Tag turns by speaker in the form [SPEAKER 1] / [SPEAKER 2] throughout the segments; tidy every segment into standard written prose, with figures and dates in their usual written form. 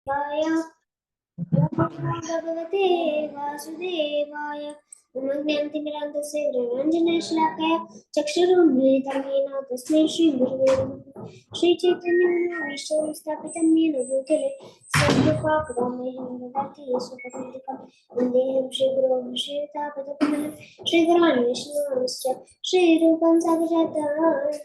[SPEAKER 1] Vaya, Om Namo Bhagavate Vasudevaya. Umagyantimirandasya Grananjanashlakaya Chakshurunmilitam Yena Tasmai Shri Gurave Namaha. Shri Chaitanya Vishnu Sthapitam Yena Bhutale Sarvapakramaya Dati Supatantikam Vandeham Shri Guru Shri Tapadapanam Shri Gurvan Vishnuascha Shri Rupam Sagrata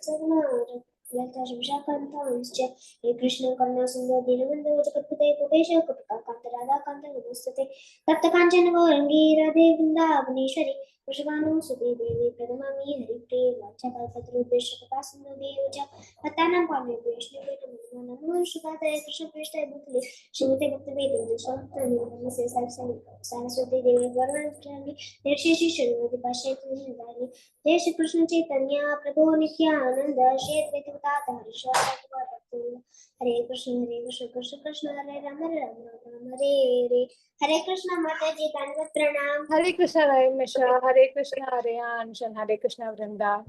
[SPEAKER 1] Sagnara Lata Shimshakantamscha Hare Krishna Karna Sundar Dinamanda Vajakapute Pupesha Kapita Kanta Radha Kanta Namastate Tapta Kanchana Gaurangi Radhe Vrindavaneshwari Vishvanu Sute Devi Pradamami Hari Priya Vacha Kalpatru Vishwaka Sundari Uja Patanam Pami Vishnu Veda Namo Shukata Krishna Krishna Bhutale Shrimate Bhakti Vedanta Swamita Namaste Saraswati Devi Varvani Dershishi Sharivati Pashetu Nidali Jai Shri Krishna Chaitanya Prabhu Nityananda Shri Advaita Gadadhar Shri Hare Krishna Krishna Krishna Hare Rama Rama Rama Hare Hare Hare Krishna Mataji Dandavat Pranam.
[SPEAKER 2] Hare Krishna Misha, Hare Krishna Rayansh, and Hare Krishna Vrinda.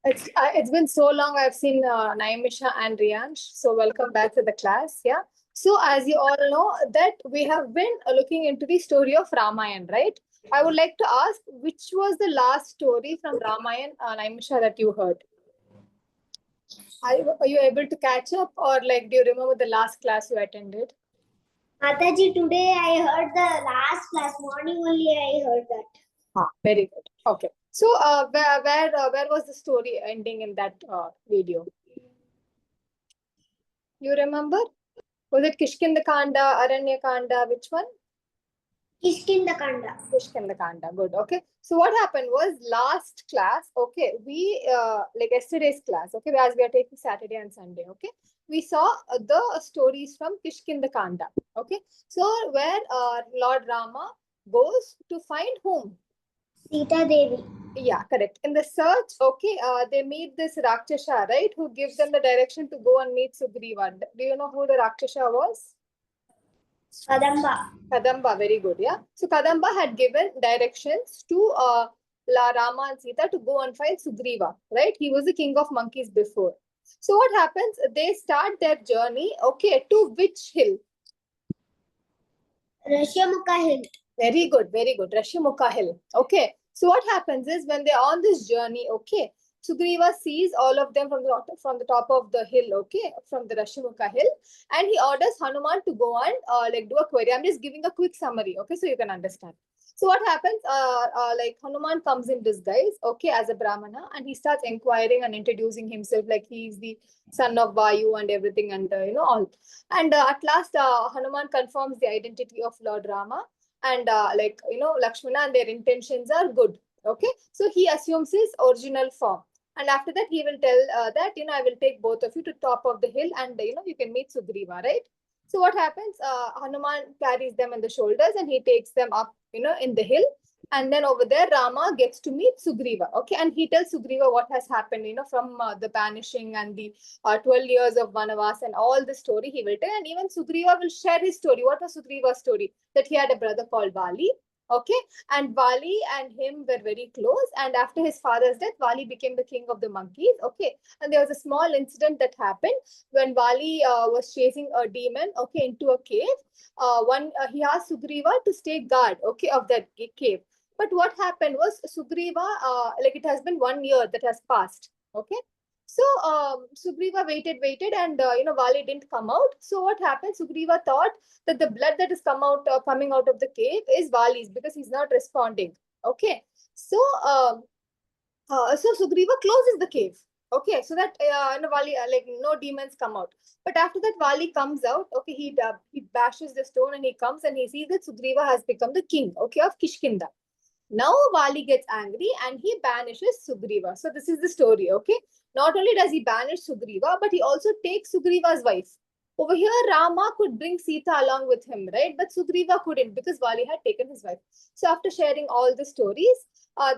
[SPEAKER 2] It's been so long I've seen Naimisha and Riyansh. So welcome back to the class. Yeah. So as you all know that we have been looking into the story of Ramayan, right? I would like to ask which was the last story from Ramayan, Naimisha, that you heard? Are you able to catch up, or like do you remember the last class you attended?
[SPEAKER 1] Mataji, today I heard the last class. Morning only I heard that.
[SPEAKER 2] Very good. Okay. So where was the story ending in that video? You remember? Was it Kishkinda Kanda, Aranya Kanda? Which one?
[SPEAKER 1] Kiskindha Kanda.
[SPEAKER 2] Kiskindha Kanda. Good. Okay. So what happened was last class. Okay, we like yesterday's class. Okay, as we are taking Saturday and Sunday. Okay, we saw the stories from Kishkinda Kanda. Okay, so where Lord Rama goes to find whom?
[SPEAKER 1] Sita Devi.
[SPEAKER 2] Yeah, correct. In the search, okay, they meet this Rakshasa, right? Who gives them the direction to go and meet Sugriva. Do you know who the Rakshasa was?
[SPEAKER 1] Kadamba.
[SPEAKER 2] Kadamba, very good, yeah. So Kadamba had given directions to La Rama and Sita to go and find Sugriva, right? He was the king of monkeys before. So what happens? They start their journey, okay, to which hill?
[SPEAKER 1] Rashyamukha Hill.
[SPEAKER 2] Very good, very good. Rashyamukha Hill. Okay. So what happens is when they're on this journey, okay, Sugriva sees all of them from the top of the hill, okay, from the Rashyamukha Hill, and he orders Hanuman to go and like do a query. I'm just giving a quick summary, okay, so you can understand. So what happens? Like Hanuman comes in disguise, okay, as a Brahmana, and he starts inquiring and introducing himself like he's the son of Vayu and everything, and all. And at last, Hanuman confirms the identity of Lord Rama, and Lakshmana, and their intentions are good. Okay, so he assumes his original form, and after that he will tell that I will take both of you to top of the hill, and you can meet Sugriva, right? So what happens? Hanuman carries them on the shoulders and he takes them up, in the hill. And then over there, Rama gets to meet Sugriva. Okay. And he tells Sugriva what has happened, from the banishing and the 12 years of Vanavas and all the story he will tell. And even Sugriva will share his story. What was Sugriva's story? That he had a brother called Vali. Okay. And Vali and him were very close. And after his father's death, Vali became the king of the monkeys. Okay. And there was a small incident that happened when Vali was chasing a demon, okay, into a cave. He asked Sugriva to stay guard, okay, of that cave. But what happened was Sugriva, like it has been 1 year that has passed, okay. So Sugriva waited, and Vali didn't come out. So what happened? Sugriva thought that the blood that is coming out of the cave is Vali's because he's not responding. Okay, so Sugriva closes the cave. Okay, so that Vali like no demons come out. But after that, Vali comes out. Okay, he bashes the stone and he comes and he sees that Sugriva has become the king. Okay, of Kiskindha. Now Vali gets angry and he banishes Sugriva. So this is the story, okay? Not only does he banish Sugriva, but he also takes Sugriva's wife. Over here, Rama could bring Sita along with him, right? But Sugriva couldn't because Vali had taken his wife. So after sharing all the stories,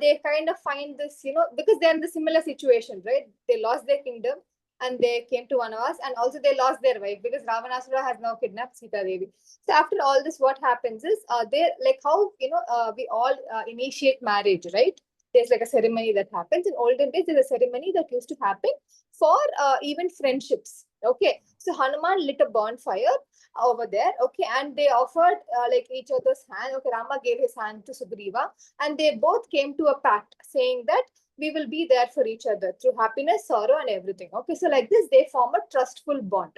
[SPEAKER 2] they kind of find this, because they're in the similar situation, right? They lost their kingdom and they came to Vanavas, and also they lost their wife because Ravanasura has now kidnapped Sita Devi. So after all this, what happens is they like how we all initiate marriage, right? There's like a ceremony that happens. In olden days, there's a ceremony that used to happen for even friendships. Okay, so Hanuman lit a bonfire over there, okay, and they offered like each other's hand. Okay, Rama gave his hand to Sugriva, and they both came to a pact saying that we will be there for each other through happiness, sorrow, and everything. Okay, so like this, they form a trustful bond.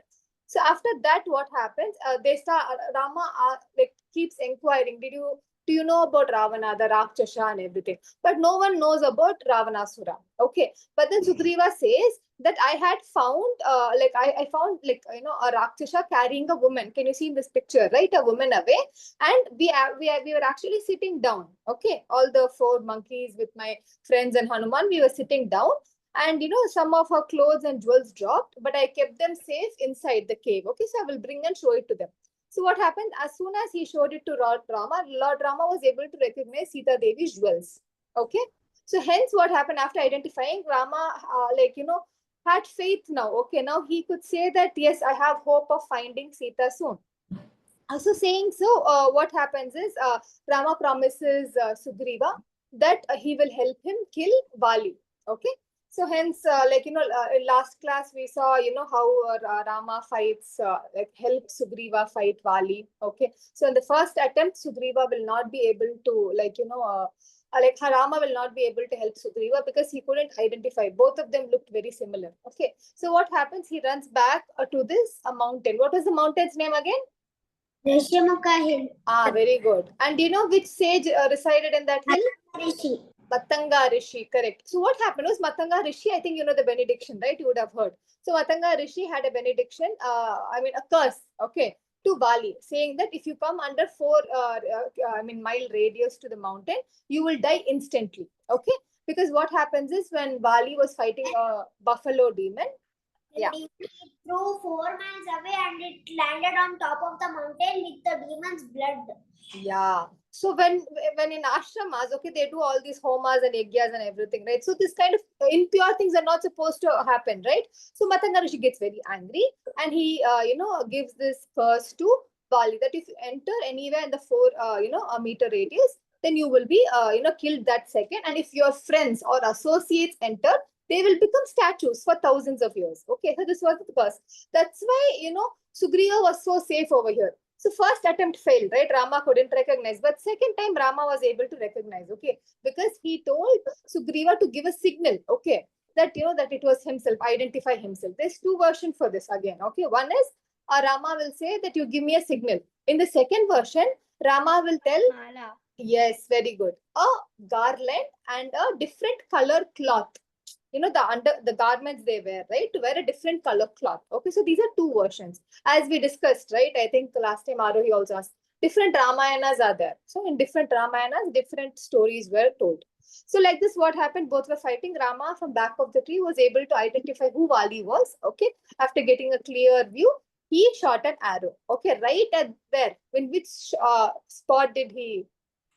[SPEAKER 2] So after that, what happens? They start Rama like keeps inquiring. Do you know about Ravana, the Rakshasa, and everything? But no one knows about Ravanasura. Okay, but then Sugriva says that I had found I found like a Rakshasa carrying a woman. Can you see in this picture, right? A woman away, and we were actually sitting down. Okay, all the 4 monkeys with my friends and Hanuman, we were sitting down, and some of her clothes and jewels dropped, but I kept them safe inside the cave. Okay, so I will bring and show it to them. So what happened? As soon as he showed it to Lord Rama was able to recognize Sita Devi's jewels. Okay, so hence what happened after identifying, Rama had faith now. Okay, now he could say that yes, I have hope of finding Sita soon. Also saying so, what happens is Rama promises Sugriva that he will help him kill Vali. Okay, so hence in last class we saw how Rama fights help Sugriva fight Vali. Okay, so in the first attempt Sugriva will not be able to Rama will not be able to help Sugriva because he couldn't identify. Both of them looked very similar. Okay, so what happens? He runs back to this mountain. What was the mountain's name again?
[SPEAKER 1] Rishyamukha Hill.
[SPEAKER 2] Ah, very good. And do you know which sage resided in that hill?
[SPEAKER 1] Rishi.
[SPEAKER 2] Matanga Rishi, correct. So what happened was Matanga Rishi, I think you know the benediction, right? You would have heard. So Matanga Rishi had a benediction, a curse, okay, to Bali, saying that if you come under 4 mile radius to the mountain, you will die instantly, okay? Because what happens is when Bali was fighting a buffalo demon, yeah.
[SPEAKER 1] It flew 4 miles away and it landed on top of the mountain with the demon's blood.
[SPEAKER 2] Yeah. So when in ashramas, okay, they do all these homas and yajnas and everything, right? So this kind of impure things are not supposed to happen, right? So Matanga Rishi gets very angry and he, gives this curse to Bali that if you enter anywhere in the 4 meter radius, then you will be, killed that second. And if your friends or associates enter, they will become statues for thousands of years. Okay, so this was the curse. That's why, Sugriva was so safe over here. So first attempt failed, right? Rama couldn't recognize, but second time Rama was able to recognize, okay, because he told Sugriva to give a signal, okay, that that it was himself, identify himself. There's 2 versions for this again, okay. One is Rama will say that you give me a signal. In the second version, Rama will tell,
[SPEAKER 1] Mala.
[SPEAKER 2] yes, very good, a garland and a different color cloth. The garments they wear, right? To wear a different color cloth. Okay, so these are 2 versions. As we discussed, right? I think the last time Arohi also asked, different Ramayanas are there. So in different Ramayanas, different stories were told. So like this, what happened? Both were fighting. Rama from back of the tree was able to identify who Vali was. Okay, after getting a clear view, he shot an arrow. Okay, right at where? In which spot did he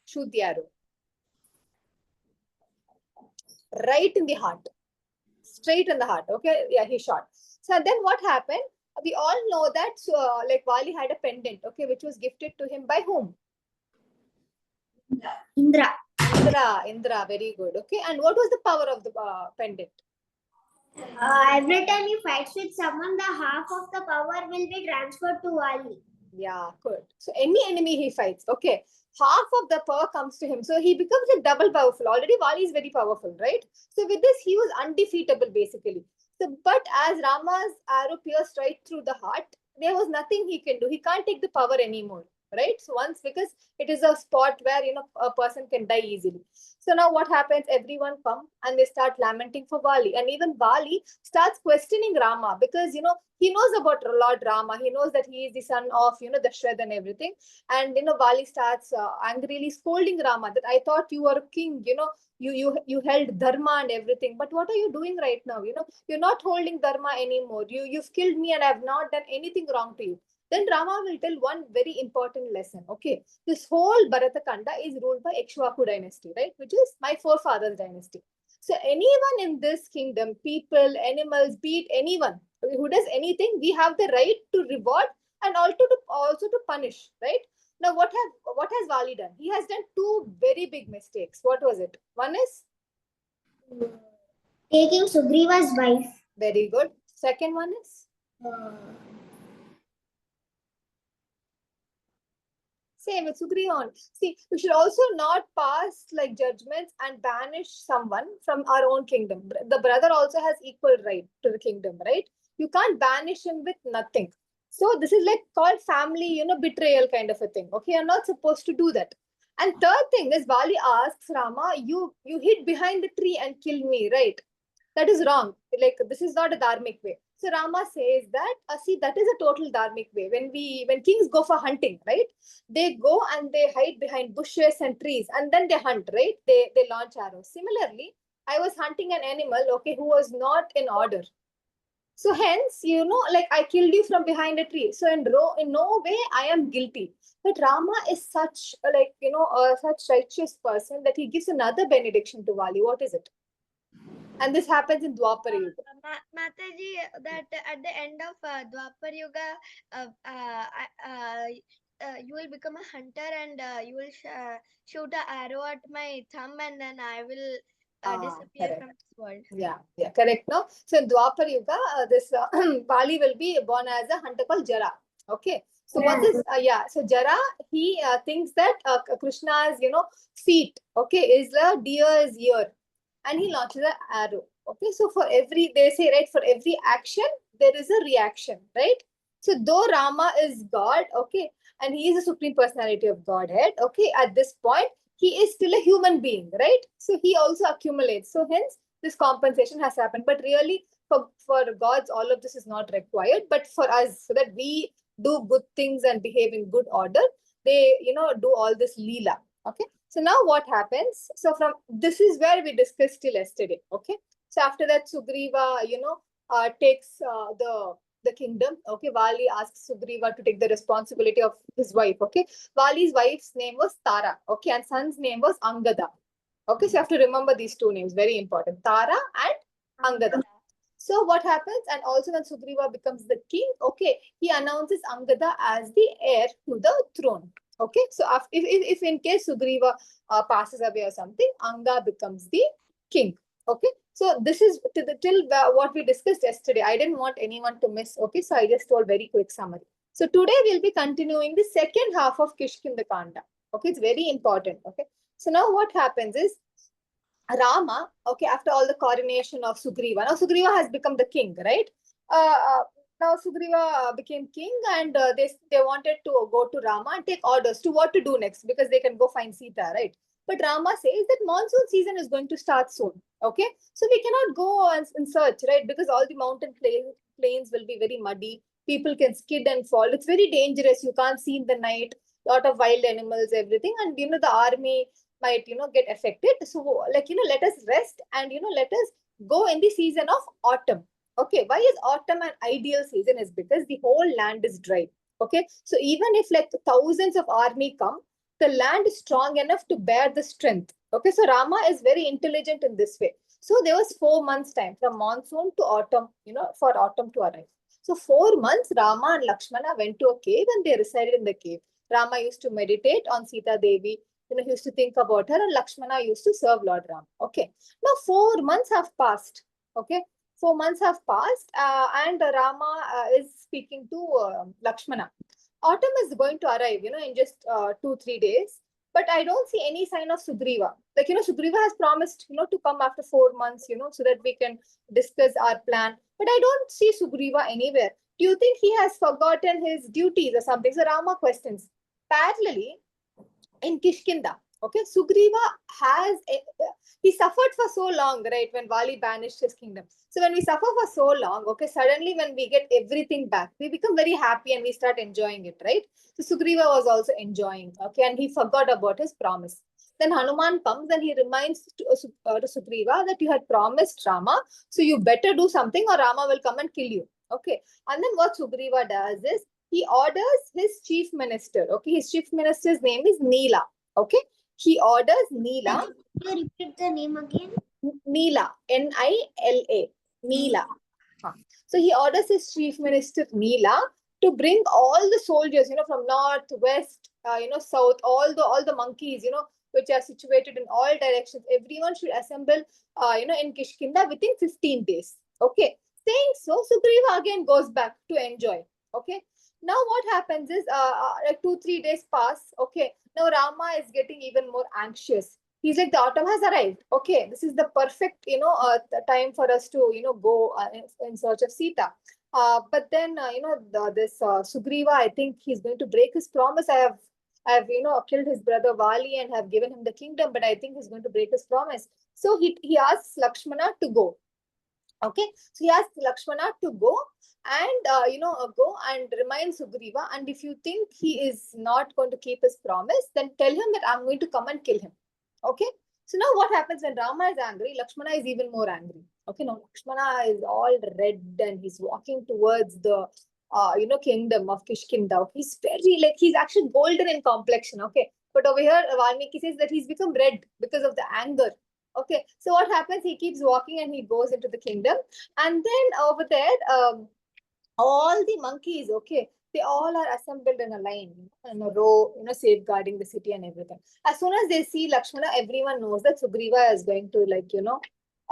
[SPEAKER 2] shoot the arrow? Right in the heart. Straight in the heart. Okay, yeah, he shot. So then what happened? We all know that Vali had a pendant, okay, which was gifted to him by whom?
[SPEAKER 1] Indra.
[SPEAKER 2] Indra, very good. Okay, and what was the power of the pendant?
[SPEAKER 1] Every time he fights with someone, the half of the power will be transferred to Vali.
[SPEAKER 2] Yeah, good. So any enemy he fights, okay, half of the power comes to him. So he becomes a double powerful. Already Vali is very powerful, right? So with this, he was undefeatable basically. So, but as Rama's arrow pierced right through the heart, there was nothing he can do. He can't take the power anymore, right? So once, because it is a spot where a person can die easily. So now what happens? Everyone come and they start lamenting for Vali, and even Vali starts questioning Rama because he knows about Lord Rama. He knows that he is the son of Dashrad and everything. And Vali starts angrily scolding Rama that I thought you were a king. You held dharma and everything, but what are you doing right now? You're not holding dharma anymore. You've killed me and I've not done anything wrong to you. Then Rama will tell one very important lesson. Okay, this whole Bharata Kanda is ruled by Ikshvaku dynasty, right? Which is my forefathers' dynasty. So anyone in this kingdom, people, animals, be it anyone who does anything, we have the right to reward and also to punish, right? Now, what has Vali done? He has done 2 very big mistakes. What was it? One is
[SPEAKER 1] taking Sugriva's wife.
[SPEAKER 2] Very good. Second one is Same with Sugriva. See, we should also not pass like judgments and banish someone from our own kingdom. The brother also has equal right to the kingdom, right? You can't banish him with nothing. So this is like called family, betrayal kind of a thing. Okay, you're not supposed to do that. And third thing is Vali asks Rama, you hid behind the tree and killed me, right? That is wrong. Like this is not a dharmic way. So Rama says that, see, that is a total dharmic way. When kings go for hunting, right? They go and they hide behind bushes and trees, and then they hunt, right? They launch arrows. Similarly, I was hunting an animal, okay, who was not in order. So hence, like I killed you from behind a tree. So in no way I am guilty. But Rama is such such righteous person that he gives another benediction to Vali. What is it? And this happens in Dwapara Yuga.
[SPEAKER 3] Mataji, that at the end of Dwapar Yuga, you will become a hunter and you will shoot an arrow at my thumb and then I will disappear
[SPEAKER 2] correct.
[SPEAKER 3] from this world.
[SPEAKER 2] Yeah, correct. No, so in Dwapar Yuga, this Bali will be born as a hunter called Jara. Okay, so what is so Jara, he thinks that Krishna's feet, okay, is a deer's ear, and he launches an arrow. Okay, so for every, they say, right, for every action there is a reaction, right? So though Rama is God, okay, and he is the supreme personality of Godhead, okay, at this point he is still a human being, right? So he also accumulates. So hence this compensation has happened. But really, for gods, all of this is not required. But for us, so that we do good things and behave in good order, they do all this leela. Okay. So now what happens? So from this is where we discussed till yesterday. Okay. So after that, Sugriva, takes the kingdom. Okay, Vali asks Sugriva to take the responsibility of his wife. Okay, Vali's wife's name was Tara. Okay, and son's name was Angada. Okay, so you have to remember these two names, very important, Tara and Angada. So what happens? And also when Sugriva becomes the king, okay, he announces Angada as the heir to the throne. Okay, so if in case Sugriva passes away or something, Anga becomes the king. Okay, so this is till what we discussed yesterday. I didn't want anyone to miss. Okay, so I just told very quick summary. So today we'll be continuing the second half of Kiskindha Kanda. Okay, it's very important. Okay, so now what happens is Rama, okay, after all the coronation of Sugriva, now Sugriva has become the king, right? Uh, uh, now Sugriva became king, and they wanted to go to Rama and take orders to what to do next, because they can go find Sita, right? But Rama says that monsoon season is going to start soon. Okay, so we cannot go and search, right? Because all the mountain plains will be very muddy. People can skid and fall. It's very dangerous. You can't see in the night. Lot of wild animals, everything, and the army might get affected. So like let us rest and let us go in the season of autumn. Okay, why is autumn an ideal season? Is because the whole land is dry. Okay, so even if like thousands of army come, the land is strong enough to bear the strength. Okay, so Rama is very intelligent in this way. So there was 4 months time from monsoon to autumn, for autumn to arrive. So 4 months Rama and Lakshmana went to a cave and they resided in the cave. Rama used to meditate on Sita Devi. He used to think about her, and Lakshmana used to serve Lord Ram. Okay. Now 4 months have passed. Okay. 4 months have passed, and Rama is speaking to Lakshmana. Autumn is going to arrive, in just 2-3 days. But I don't see any sign of Sugriva. Like, Sugriva has promised, to come after 4 months, so that we can discuss our plan. But I don't see Sugriva anywhere. Do you think he has forgotten his duties or something? So Rama questions. Parallelly, in Kiskindha, okay, Sugriva he suffered for so long, right, when Vali banished his kingdom. So when we suffer for so long, okay, suddenly when we get everything back, we become very happy and we start enjoying it, right? So Sugriva was also enjoying, okay, and he forgot about his promise. Then Hanuman comes and he reminds to Sugriva that you had promised Rama, so you better do something or Rama will come and kill you. Okay, and then what Sugriva does is he orders his chief minister. Okay, his chief minister's name is Neela. Okay, he orders Neela.
[SPEAKER 1] Can you repeat the name again?
[SPEAKER 2] Neela, Nila, Neela. So he orders his chief minister Neela to bring all the soldiers, from north, west, south, all the monkeys, which are situated in all directions. Everyone should assemble, in Kiskindha within 15 days. Okay, saying so, Sugriva again goes back to enjoy. Okay. Now what happens is like 2-3 days pass. Okay, now Rama is getting even more anxious. He's like, the autumn has arrived. Okay, this is the perfect time for us to go in search of Sita. But then this Sugriva, I think he's going to break his promise. I have killed his brother Vali and have given him the kingdom, but I think he's going to break his promise. So he asks Lakshmana to go. Okay, so he asked Lakshmana to go and go and remind Sugriva. And if you think he is not going to keep his promise, then tell him that I'm going to come and kill him. Okay. So now what happens when Rama is angry? Lakshmana is even more angry. Okay, now Lakshmana is all red and he's walking towards the kingdom of Kiskindha. Okay? He's very like he's actually golden in complexion. Okay, but over here Valmiki says that he's become red because of the anger. Okay, so what happens? He keeps walking and he goes into the kingdom, and then over there, all the monkeys, okay, they all are assembled in a line, in a row, safeguarding the city and everything. As soon as they see Lakshmana, everyone knows that Sugriva is going to,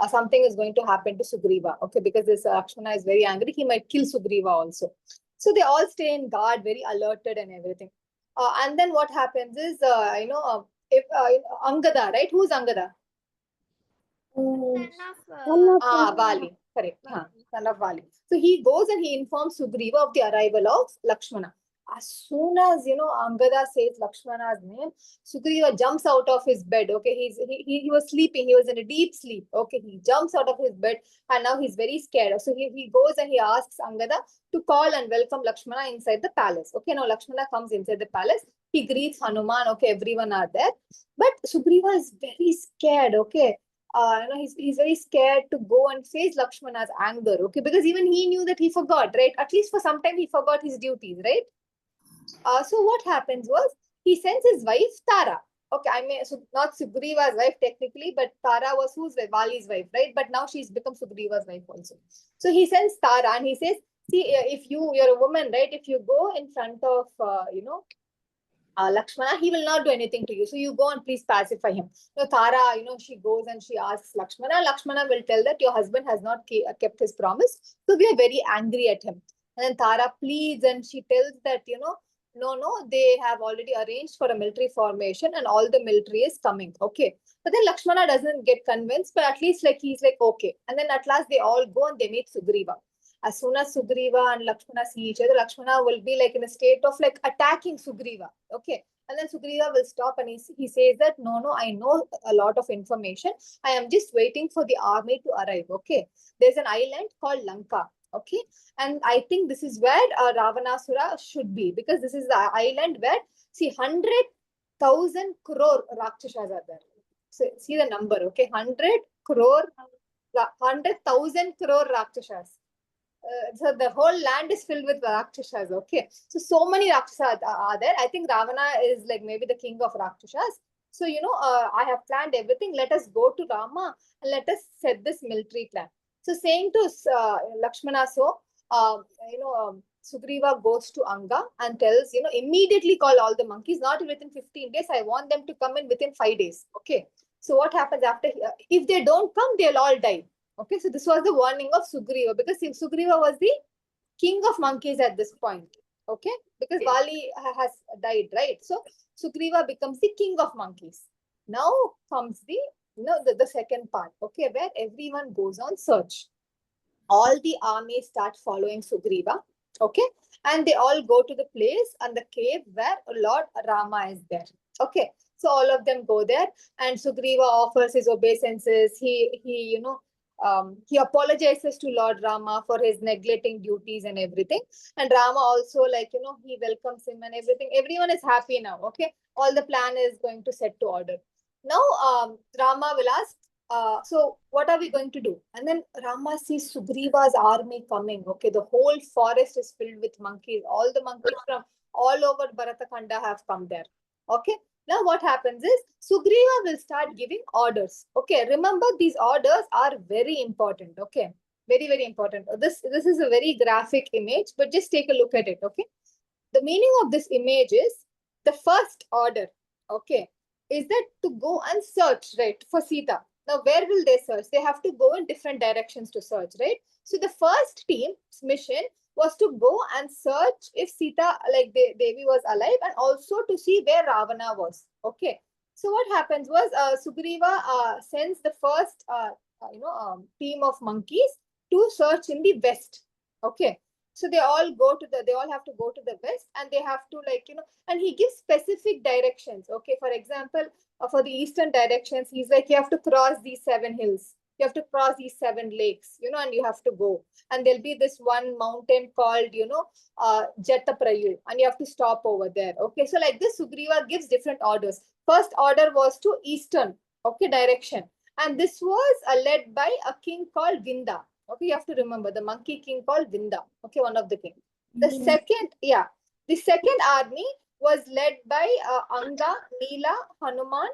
[SPEAKER 2] something is going to happen to Sugriva, okay, because this Lakshmana is very angry. He might kill Sugriva also. So they all stay in guard, very alerted and everything. And then what happens is, if Angada, right? Who's Angada? Vali, correct. Son of Vali. So he goes and he informs Sugriva of the arrival of Lakshmana. As soon as Angada says Lakshmana's name, Sugriva jumps out of his bed. Okay, he was sleeping. He was in a deep sleep. Okay, he jumps out of his bed and now he's very scared. So he goes and he asks Angada to call and welcome Lakshmana inside the palace. Okay, now Lakshmana comes inside the palace. He greets Hanuman. Okay, everyone are there, but Sugriva is very scared. Okay, he's very scared to go and face Lakshmana's anger, okay, because even he knew that he forgot, right? At least for some time he forgot his duties, right? So what happens was he sends his wife Tara. Okay, I mean, so not Sugriva's wife technically, but Tara was who's Vali's wife, right? But now she's become Sugriva's wife also. So he sends Tara and he says, see, if you're a woman, right? If you go in front of, Lakshmana, he will not do anything to you. So you go and please pacify him. So Tara, she goes and she asks Lakshmana. Lakshmana will tell that your husband has not kept his promise. So we are very angry at him. And then Tara pleads and she tells that, no, they have already arranged for a military formation and all the military is coming. Okay. But then Lakshmana doesn't get convinced, but at least he's like, okay. And then at last they all go and they meet Sugriva. As soon as Sugriva and Lakshmana see each other, Lakshmana will be like in a state of like attacking Sugriva. Okay. And then Sugriva will stop and he says that, no, I know a lot of information. I am just waiting for the army to arrive. Okay. There's an island called Lanka. Okay. And I think this is where Ravanasura should be, because this is the island where, see, 100,000 crore Rakshasas are there. So, see the number. Okay. 100,000 crore Rakshasas. So the whole land is filled with Rakshasas. Okay, so many Rakshasas are there. I think Ravana is like maybe the king of Rakshasas. So I have planned everything. Let us go to Rama and let us set this military plan. So saying to Lakshmana, Sugriva goes to Anga and tells, immediately call all the monkeys. Not within 15 days. I want them to come in within 5 days. Okay. So what happens after? If they don't come, they'll all die. Okay, so this was the warning of Sugriva, because Sugriva was the king of monkeys at this point. Okay, because Vali has died, right? So Sugriva becomes the king of monkeys. Now comes the second part, okay, where everyone goes on search. All the armies start following Sugriva, okay, and they all go to the place and the cave where Lord Rama is there. Okay, so all of them go there, and Sugriva offers his obeisances. He apologizes to Lord Rama for his neglecting duties and everything. And Rama also, he welcomes him and everything. Everyone is happy now. Okay. All the plan is going to set to order. Now, Rama will ask, so what are we going to do? And then Rama sees Sugriva's army coming. Okay. The whole forest is filled with monkeys. All the monkeys from all over Kanda have come there. Okay. Now what happens is Sugriva will start giving orders. Okay, remember these orders are very important. Okay, very, very important. This is a very graphic image, but just take a look at it. Okay, the meaning of this image is the first order. Okay, is that to go and search, right, for Sita. Now, where will they search? They have to go in different directions to search, right? So the first team's mission was to go and search if Sita, like Devi, was alive, and also to see where Ravana was. Okay. So what happens was Sugriva sends the first team of monkeys to search in the west. Okay. So they all have to go to the west, and they have to, and he gives specific directions. Okay. For example, for the eastern directions, he's like, you have to cross these 7 hills. You have to cross these 7 lakes, and you have to go. And there'll be this one mountain called, Jataprayu, and you have to stop over there. Okay. So like this, Sugriva gives different orders. First order was to eastern, okay, direction. And this was led by a king called Vinda. Okay, you have to remember the monkey king called Vinda. Okay, one of the king. The second army was led by Anga, Neela, Hanuman.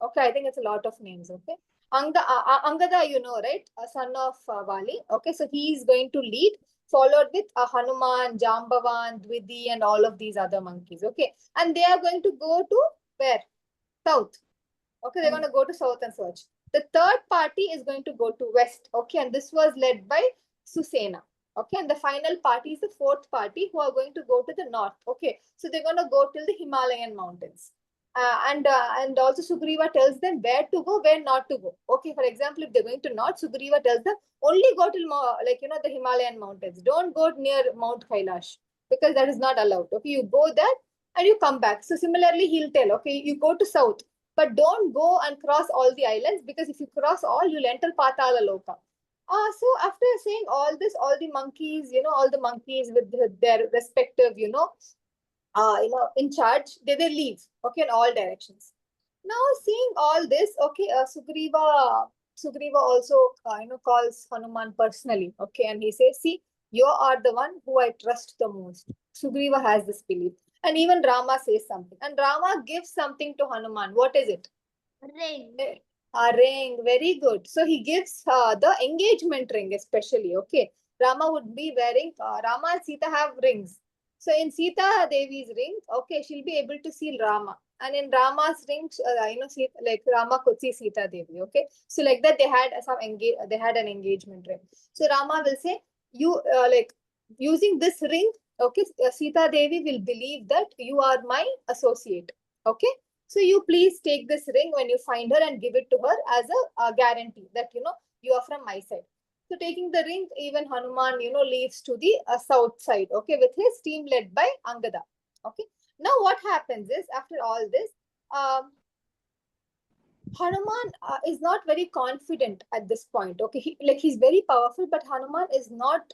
[SPEAKER 2] Okay, I think it's a lot of names. Okay, Angada, right? A son of Vali. Okay, so he is going to lead, followed with Hanuman, Jambavan, Dwidi, and all of these other monkeys. Okay, and they are going to go to where? South. Okay, they're going to go to south and search. The third party is going to go to west. Okay, and this was led by Susena. Okay, and the final party is the fourth party who are going to go to the north. Okay, so they're going to go till the Himalayan mountains. And also Sugriva tells them where to go, where not to go. Okay, for example, if they're going to north, Sugriva tells them only go till the Himalayan mountains. Don't go near Mount Kailash, because that is not allowed. Okay, you go there and you come back. So similarly, he'll tell, okay, you go to south, but don't go and cross all the islands, because if you cross all, you'll enter Patala Loka. So after saying all this, all the monkeys, all the monkeys with their respective, in charge, they leave, okay, in all directions. Now, seeing all this, okay, Sugriva also, calls Hanuman personally, okay, and he says, see, you are the one who I trust the most. Sugriva has this belief. And even Rama says something. And Rama gives something to Hanuman. What is it?
[SPEAKER 3] Ring.
[SPEAKER 2] A ring. Very good. So he gives the engagement ring, especially. Okay. Rama would be wearing, Rama and Sita have rings. So in Sita Devi's ring, okay, she'll be able to see Rama. And in Rama's ring, like Rama could see Sita Devi. Okay. So like that, they had an engagement ring. So Rama will say, you using this ring, okay, Sita Devi will believe that you are my associate. Okay. So you please take this ring when you find her and give it to her as a guarantee that, you are from my side. So taking the ring, even Hanuman, leaves to the south side, okay, with his team led by Angada. Okay. Now what happens is, after all this, Hanuman is not very confident at this point. Okay, he's very powerful, but Hanuman is not,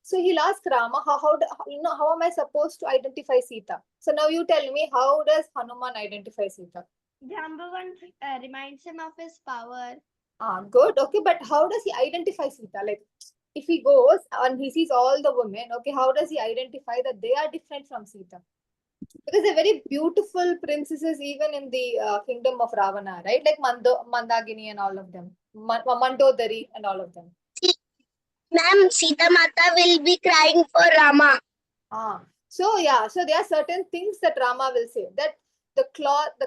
[SPEAKER 2] so he'll ask Rama, how am I supposed to identify Sita? So now you tell me, how does Hanuman identify Sita?
[SPEAKER 3] Jambavan reminds him of his power.
[SPEAKER 2] Good. Okay, but how does he identify Sita? Like, if he goes and he sees all the women, okay, how does he identify that they are different from Sita? Because they're very beautiful princesses, even in the kingdom of Ravana, right? Like Mandagini and all of them, Mandodari and all of them.
[SPEAKER 1] Ma'am, Sita Mata will be crying for Rama.
[SPEAKER 2] So yeah, so there are certain things that Rama will say, that the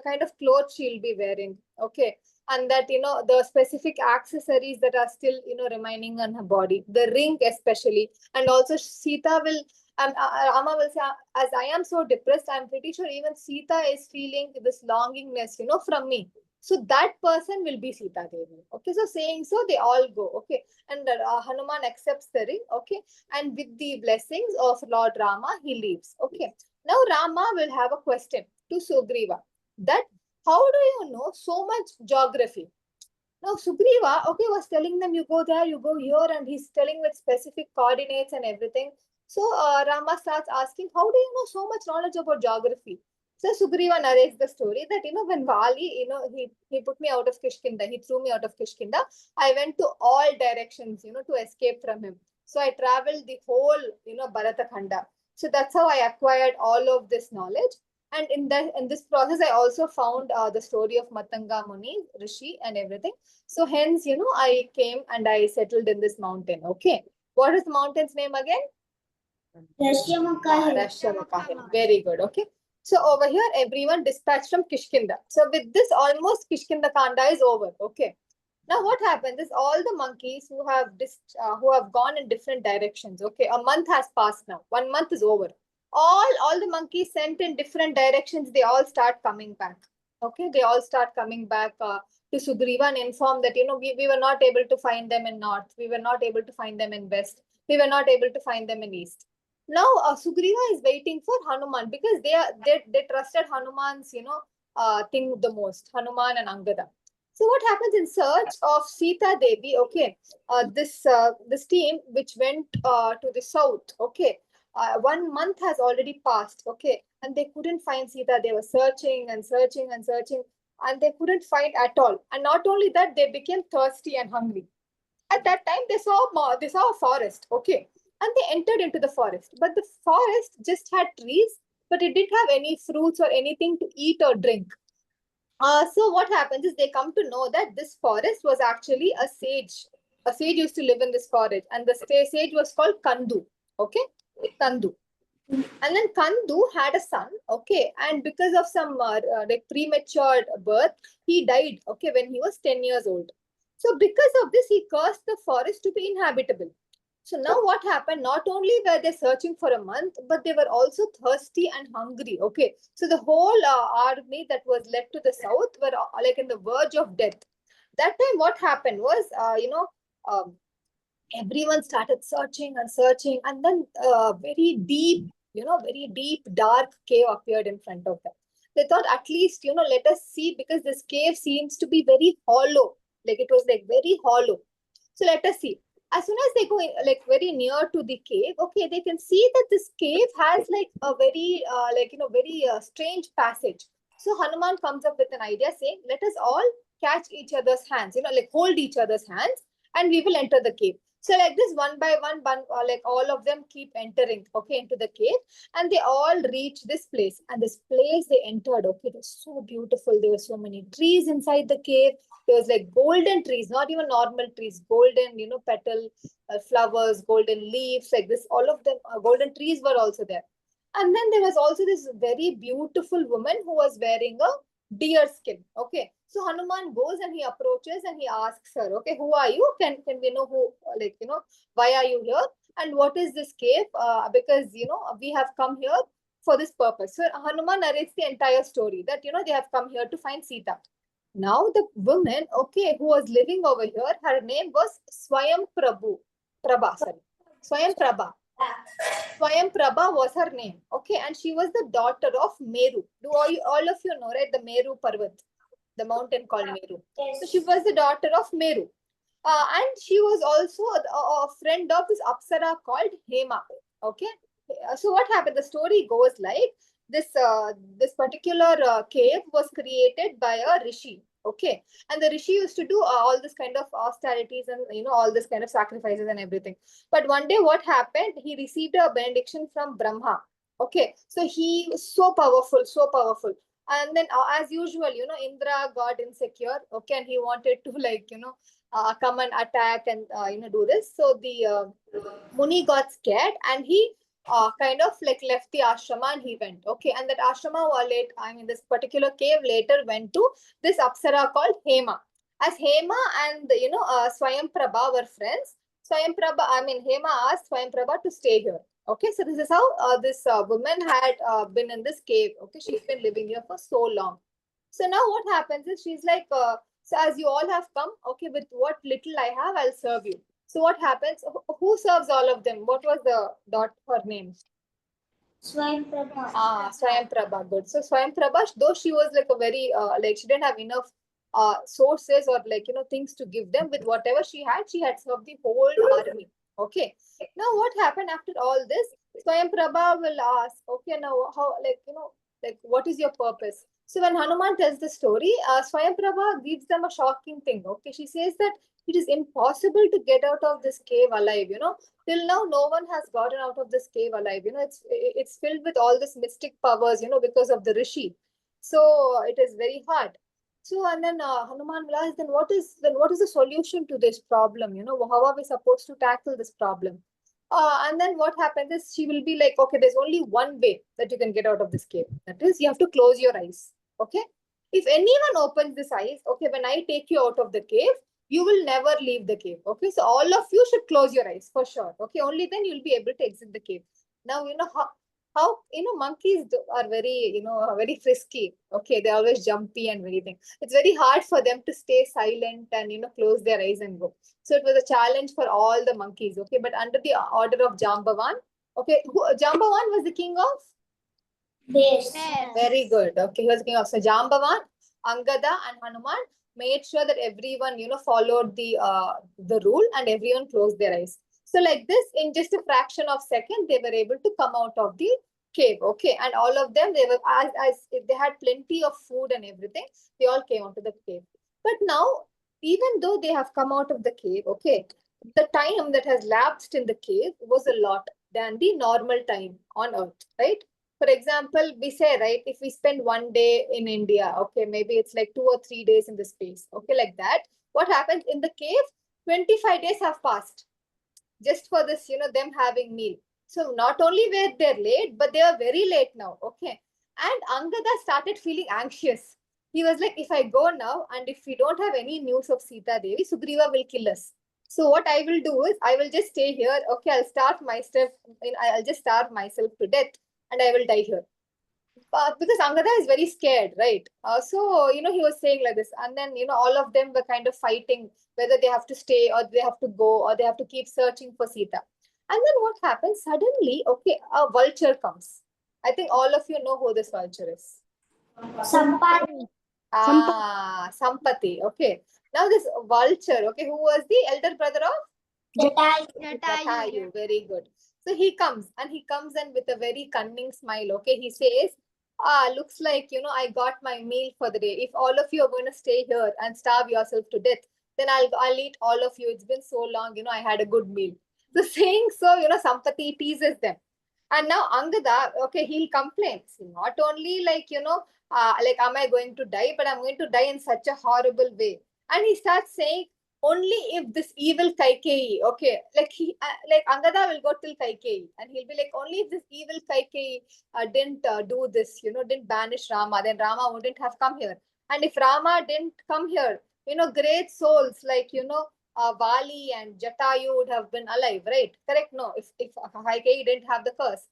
[SPEAKER 2] kind of clothes she'll be wearing, okay, and that, the specific accessories that are still, remaining on her body, the ring especially, and also Sita will, Rama will say, as I am so depressed, I'm pretty sure even Sita is feeling this longingness, from me. So that person will be Sita Devi. Okay, so saying so, they all go. Okay, and Hanuman accepts the ring. Okay, and with the blessings of Lord Rama, he leaves. Okay, now Rama will have a question to Sugriva, that how do you know so much geography? Now Sugriva, okay, was telling them, you go there, you go here, and he's telling with specific coordinates and everything. So Rama starts asking, how do you know so much knowledge about geography? So Sugriva narrates the story that, when Vali, he put me out of Kiskindha, he threw me out of Kiskindha, I went to all directions, to escape from him. So I traveled the whole, Bharata Kanda. So that's how I acquired all of this knowledge. And in this process, I also found the story of Matanga Muni, Rishi, and everything. So hence, I came and I settled in this mountain. Okay. What is the mountain's name again? Rashamukahil. Very good. Okay. So over here, everyone dispatched from Kiskindha. So with this, almost Kiskindha Kanda is over. Okay. Now what happens is all the monkeys who have gone in different directions. Okay, a month has passed now. 1 month is over. All the monkeys sent in different directions. They all start coming back. Okay, they all start coming back to Sugriva and inform that we were not able to find them in north. We were not able to find them in west. We were not able to find them in east. Now Sugriva is waiting for Hanuman because they trusted Hanuman's thing the most. Hanuman and Angada. So what happens in search of Sita Devi? Okay, this team which went to the south. Okay, 1 month has already passed. Okay, and they couldn't find Sita. They were searching and searching and searching, and they couldn't find at all. And not only that, they became thirsty and hungry. At that time, they saw a forest. Okay, and they entered into the forest. But the forest just had trees, but it didn't have any fruits or anything to eat or drink. So what happens is they come to know that this forest was actually a sage. A sage used to live in this forest, and the sage was called Kandu. Okay, Kandu. And then Kandu had a son. Okay, and because of some like premature birth, he died. Okay, when he was 10 years old. So because of this, he cursed the forest to be inhabitable. So now what happened? Not only were they searching for a month, but they were also thirsty and hungry. Okay. So the whole army that was led to the south were like in the verge of death. That time what happened was, um, everyone started searching and searching, and then very deep, dark cave appeared in front of them. They thought at least, let us see, because this cave seems to be very hollow. Like it was like very hollow. So let us see. As soon as they go like very near to the cave, okay, they can see that this cave has like a very very strange passage. So Hanuman comes up with an idea saying, let us all catch each other's hands, like hold each other's hands, and we will enter the cave. So like this, one by one, like all of them keep entering, okay, into the cave, and they all reach this place. And this place they entered, okay, it was so beautiful. There were so many trees inside the cave. There was like golden trees, not even normal trees, golden, petal flowers, golden leaves, like this. All of them, golden trees were also there. And then there was also this very beautiful woman who was wearing a deer skin. Okay, so Hanuman goes and he approaches and he asks her, okay, who are you? Can we know who, why are you here? And what is this cave? Because, we have come here for this purpose. So Hanuman narrates the entire story that, they have come here to find Sita. Now the woman, okay, who was living over here, her name was Swayam Prabha, sorry. Swayam Prabha. Swayam Prabha was her name. Okay, and she was the daughter of Meru. Do all of you know, right? The Meru Parvat, the mountain called Meru.
[SPEAKER 1] Yes.
[SPEAKER 2] So she was the daughter of Meru. And she was also a friend of this Apsara called Hema. Okay. So what happened? The story goes like this particular cave was created by a rishi. Okay. And the rishi used to do all this kind of austerities and, all this kind of sacrifices and everything. But one day what happened? He received a benediction from Brahma. Okay. So he was so powerful, so powerful. And then as usual, Indra got insecure. Okay. And he wanted to come and attack and do this. So the Muni got scared and he kind of like left the ashrama and he went. Okay, and that ashrama wallet, this particular cave later went to this Apsara called Hema. As Hema and Swayam Prabha were friends, Hema asked Swayam Prabha to stay here. Okay, so this is how this woman had been in this cave. Okay, she's been living here for so long. So now what happens is she's like, so as you all have come, okay, with what little I have, I'll serve you. So what happens? Who serves all of them? What was her name?
[SPEAKER 1] Swayam Prabha.
[SPEAKER 2] Swayam Prabha. Good. So Swayam Prabha, though she was like a very she didn't have enough sources or things to give them, with whatever she had served the whole army. Okay. Now what happened after all this? Swayam Prabha will ask, okay, now how, what is your purpose? So when Hanuman tells the story, Swayam Prabha gives them a shocking thing. Okay, she says that it is impossible to get out of this cave alive. Till now, no one has gotten out of this cave alive. It's filled with all this mystic powers. Because of the rishi. So it is very hard. So and then Hanuman will ask, then what is the solution to this problem? How are we supposed to tackle this problem? And then what happens is she will be like, okay, there's only one way that you can get out of this cave. That is, you have to close your eyes. Okay. If anyone opens this eyes, okay, when I take you out of the cave, you will never leave the cave. Okay, so all of you should close your eyes for sure. Okay, only then you'll be able to exit the cave. Now you know how monkeys are very very frisky. Okay, they're always jumpy and everything. It's very hard for them to stay silent and close their eyes and go. So it was a challenge for all the monkeys. Okay, but under the order of Jambavan. Okay, Jambavan was the king of.
[SPEAKER 1] Bears.
[SPEAKER 2] Very good. Okay, he was king of. So Jambavan, Angada, and Hanuman made sure that everyone followed the rule and everyone closed their eyes. So like this, in just a fraction of second, they were able to come out of the cave. Okay, and all of them, they were as if they had plenty of food and everything. They all came out of the cave. But now, even though they have come out of the cave, okay, the time that has lapsed in the cave was a lot than the normal time on Earth, right? For example, we say, right, if we spend one day in India, okay, maybe it's like 2 or 3 days in the space, okay, like that. What happens in the cave? 25 days have passed just for this, them having meal. So not only were they late, but they were very late now, okay. And Angada started feeling anxious. He was like, if I go now and if we don't have any news of Sita Devi, Sugriva will kill us. So what I will do is I will just stay here. Okay, I'll just starve myself to death and I will die here. Because Angada is very scared, right? So, he was saying like this. And then, all of them were kind of fighting whether they have to stay or they have to go or they have to keep searching for Sita. And then what happens? Suddenly, okay, a vulture comes. I think all of you know who this vulture is.
[SPEAKER 1] Sampati.
[SPEAKER 2] Sampati. Okay. Now this vulture, okay, who was the elder brother of
[SPEAKER 1] Jatayu.
[SPEAKER 2] Jatayu. Very good. So he comes and with a very cunning smile, okay, he says, looks like, I got my meal for the day. If all of you are going to stay here and starve yourself to death, then I'll eat all of you. It's been so long, I had a good meal. So saying so, Sampati teases them. And now Angada, okay, he'll complain. See, not only like, like, am I going to die, but I'm going to die in such a horrible way. And he starts saying, only if this evil Kaikeyi, okay, like Angada will go till Kaikeyi and he'll be like, only if this evil Kaikeyi didn't do this, didn't banish Rama, then Rama wouldn't have come here. And if Rama didn't come here, great souls like, Vali and Jatayu would have been alive, right? Correct? No, if Kaikeyi didn't have the curse.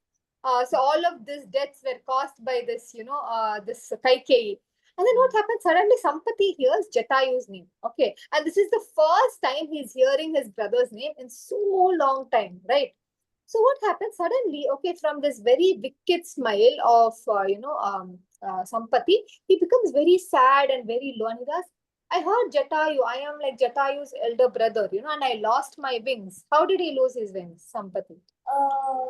[SPEAKER 2] So all of these deaths were caused by this, this Kaikeyi. And then what happens? Suddenly Sampati hears Jatayu's name. Okay. And this is the first time he's hearing his brother's name in so long time, right? So what happens? Suddenly, okay, from this very wicked smile of, Sampati, he becomes very sad and very low. And he goes, I heard Jatayu. I am like Jatayu's elder brother, and I lost my wings. How did he lose his wings, Sampati?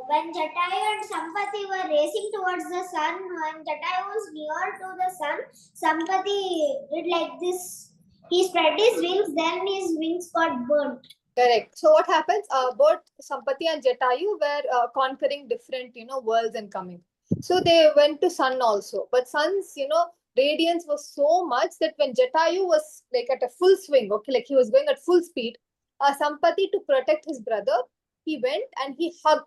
[SPEAKER 1] When Jatayu and Sampati were racing towards the sun, when Jatayu was near to the sun, Sampati did like this. He spread his wings, then his wings got burnt.
[SPEAKER 2] Correct. So what happens? Both Sampati and Jatayu were conquering different, worlds and coming. So they went to Sun also. But Sun's, radiance was so much that when Jatayu was like at a full swing, okay, like he was going at full speed, Sampati, to protect his brother, he went and he hugged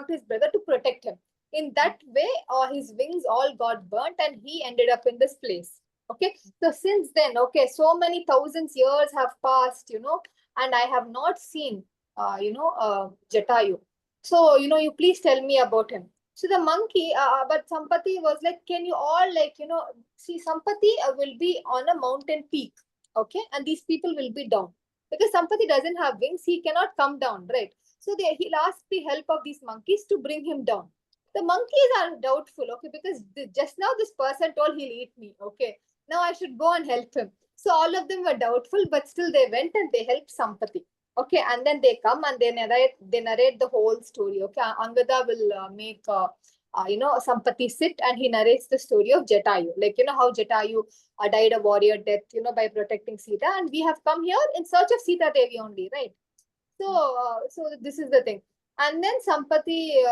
[SPEAKER 2] his brother to protect him. In that way, his wings all got burnt and he ended up in this place. Okay. So since then, okay, so many thousands years have passed, and I have not seen, Jatayu. So, you please tell me about him. So the monkey, but Sampati was like, can you all see, Sampati will be on a mountain peak, okay? And these people will be down. Because Sampati doesn't have wings, he cannot come down, right? So he'll ask the help of these monkeys to bring him down. The monkeys are doubtful, okay? Because just now this person told he'll eat me, okay? Now I should go and help him. So all of them were doubtful, but still they went and they helped Sampati. Okay, and then they come and they narrate the whole story. Okay, Angada will make Sampati sit and he narrates the story of Jatayu. Like, how Jatayu died a warrior death, by protecting Sita. And we have come here in search of Sita Devi only, right? So this is the thing. And then Sampati,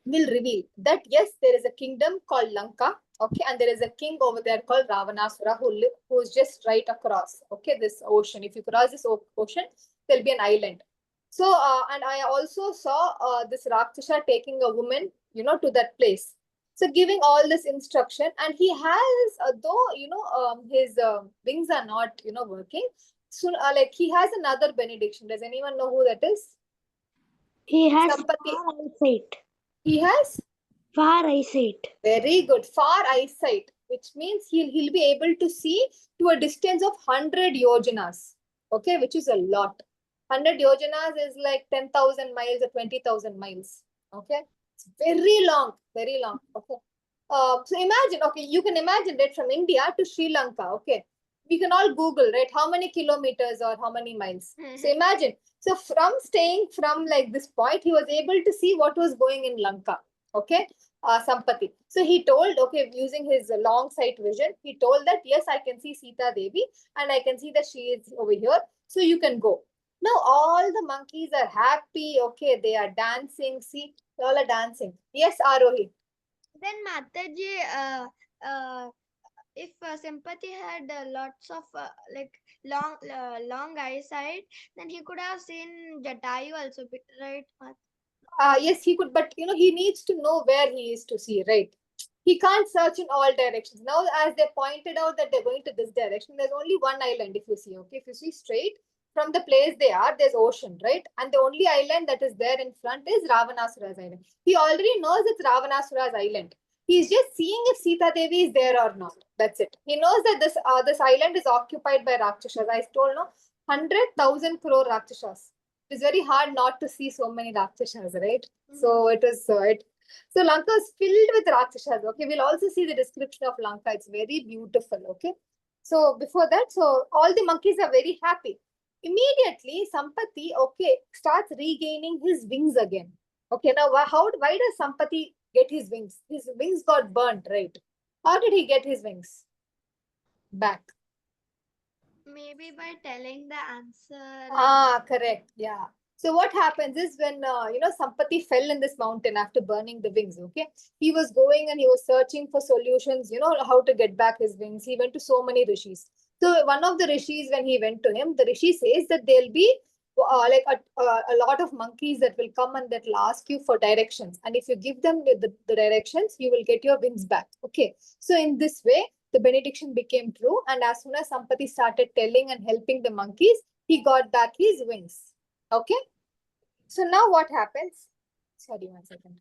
[SPEAKER 2] will reveal that yes, there is a kingdom called Lanka, okay, and there is a king over there called Ravanasura who is just right across, okay, this ocean. If you cross this ocean, there'll be an island. So, and I also saw this Rakshasa taking a woman, to that place. So giving all this instruction, and he has, though, his wings are not, working, soon, like he has another benediction. Does anyone know who that is?
[SPEAKER 1] He has
[SPEAKER 2] Sampati.
[SPEAKER 1] far eyesight.
[SPEAKER 2] He has
[SPEAKER 1] Far eyesight.
[SPEAKER 2] very good far eyesight, which means he'll be able to see to a distance of 100 yojanas. Okay, which is a lot. 100 yojanas is like 10,000 miles or 20,000 miles. Okay, it's very long, very long. Okay. So imagine, okay, you can imagine that from India to Sri Lanka. Okay, we can all Google, right? How many kilometers or how many miles? So imagine. So from staying from like this point, he was able to see what was going in Lanka. Okay, Sampati. So he told, okay, using his long sight vision, he told that, yes, I can see Sita Devi and I can see that she is over here. So you can go. Now all the monkeys are happy. Okay, they are dancing. See, they all are dancing. Yes, Arohi.
[SPEAKER 3] Then Mataji, if Sympathy had lots of like long eyesight, then he could have seen Jatayu also, right?
[SPEAKER 2] Yes, he could, but he needs to know where he is to see, right? He can't search in all directions. Now, as they pointed out that they're going to this direction, there's only one island if you see, okay? If you see straight from the place they are, there's ocean, right? And the only island that is there in front is Ravanasura's island. He already knows it's Ravanasura's island. He's just seeing if Sita Devi is there or not. That's it. He knows that this island is occupied by Rakshasas. I told no, 100,000 crore Rakshasas. It's very hard not to see so many Rakshasas, right? So it was so Lanka is filled with Rakshasas. Okay, we'll also see the description of Lanka. It's very beautiful. Okay, so before that, so all the monkeys are very happy. Immediately, Sampati, okay, starts regaining his wings again. Okay, now why does Sampati get his wings? His wings got burnt, right? How did he get his wings back?
[SPEAKER 3] Maybe by telling the answer.
[SPEAKER 2] Correct. Yeah. So what happens is when Sampati fell in this mountain after burning the wings. Okay, he was going and he was searching for solutions. How to get back his wings. He went to so many rishis. So one of the rishis, when he went to him, the rishi says that there'll be like a lot of monkeys that will come and that will ask you for directions. And if you give them the directions, you will get your wings back. Okay. So in this way, the benediction became true. And as soon as Sampati started telling and helping the monkeys, he got back his wings. Okay. So now what happens? Sorry, 1 second.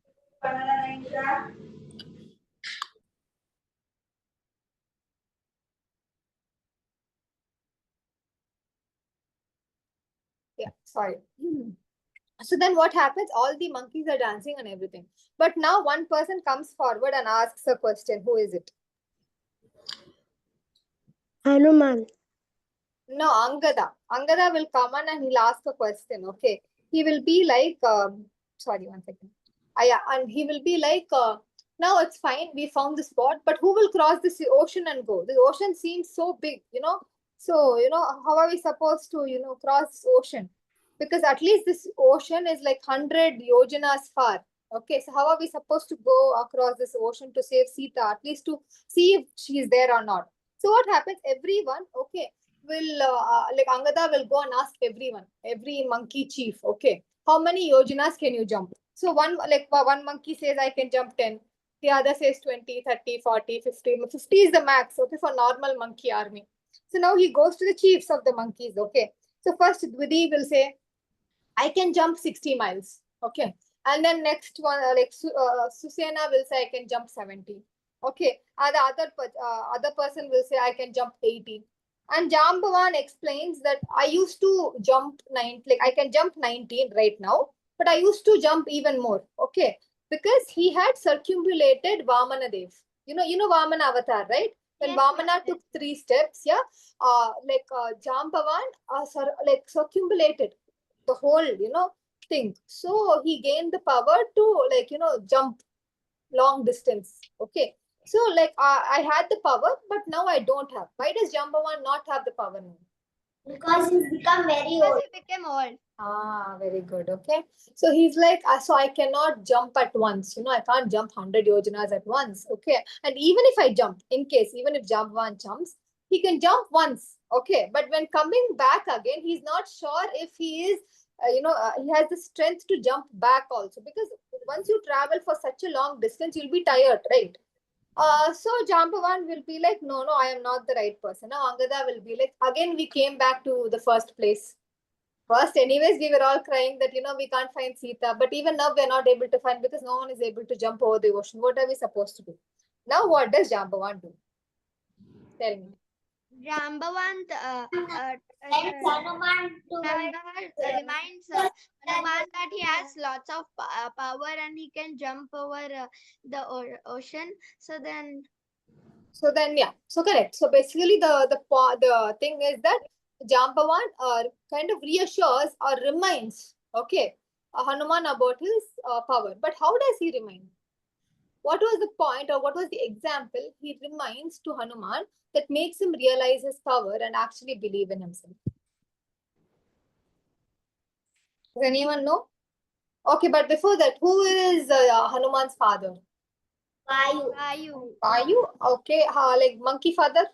[SPEAKER 2] Yeah, sorry. So then what happens? All the monkeys are dancing and everything. But now one person comes forward and asks a question. Who is it?
[SPEAKER 1] Hanuman.
[SPEAKER 2] No, Angada. Angada will come on and he'll ask a question. Okay. He will be like, sorry, 1 second. Yeah, and he will be like, now it's fine. We found the spot, but who will cross this ocean and go? The ocean seems so big. So, how are we supposed to, cross this ocean? Because at least this ocean is like 100 yojanas far. Okay, so how are we supposed to go across this ocean to save Sita? At least to see if she is there or not. So what happens? Everyone, okay, will like Angada will go and ask every monkey chief, okay, how many yojanas can you jump? So one monkey says I can jump 10, the other says 20, 30, 40, 50. 50 is the max, okay, for normal monkey army. So now he goes to the chiefs of the monkeys, okay. So first Dvidi will say, I can jump 60 miles, okay. And then next one, Susena will say I can jump 70. Okay, and the other person will say I can jump 80. And Jambavan explains that I used to jump 9, like I can jump 19 right now, but I used to jump even more. Okay, because he had circumambulated Vamana Dev. You know Vamana Avatar, right? When
[SPEAKER 3] Yes,
[SPEAKER 2] Vamana
[SPEAKER 3] yes.
[SPEAKER 2] took 3 steps, yeah, Jambavan circumambulated the whole, thing. So he gained the power to jump long distance. Okay. So I had the power, but now I don't have. Why does Jambavan not have the power now?
[SPEAKER 1] Because he's become very
[SPEAKER 3] Because
[SPEAKER 1] old.
[SPEAKER 3] he became old.
[SPEAKER 2] Very good. Okay. So he's like, so I cannot jump at once. I can't jump 100 yojanas at once. Okay. And even if I jump, even if Jambavan jumps, he can jump once. Okay. But when coming back again, he's not sure if he is, he has the strength to jump back also. Because once you travel for such a long distance, you'll be tired, right? So Jambavan will be like, no, I am not the right person. Now Angada will be like, again, we came back to the first place. First, anyways, we were all crying that, we can't find Sita. But even now, we're not able to find because no one is able to jump over the ocean. What are we supposed to do? Now, what does Jambavan do? Tell me.
[SPEAKER 3] Jambavant
[SPEAKER 1] Thanks, Hanuman, to
[SPEAKER 3] reminds Hanuman that he has lots of power and he can jump over the ocean. So then,
[SPEAKER 2] Yeah. So correct. So basically, the thing is that Jambavan kind of reassures or reminds, okay, Hanuman about his power. But how does he remind? What was the point or what was the example he reminds to Hanuman that makes him realize his power and actually believe in himself? Does anyone know? Okay, but before that, who is Hanuman's father?
[SPEAKER 1] Vayu.
[SPEAKER 2] Vayu? Okay, like monkey father?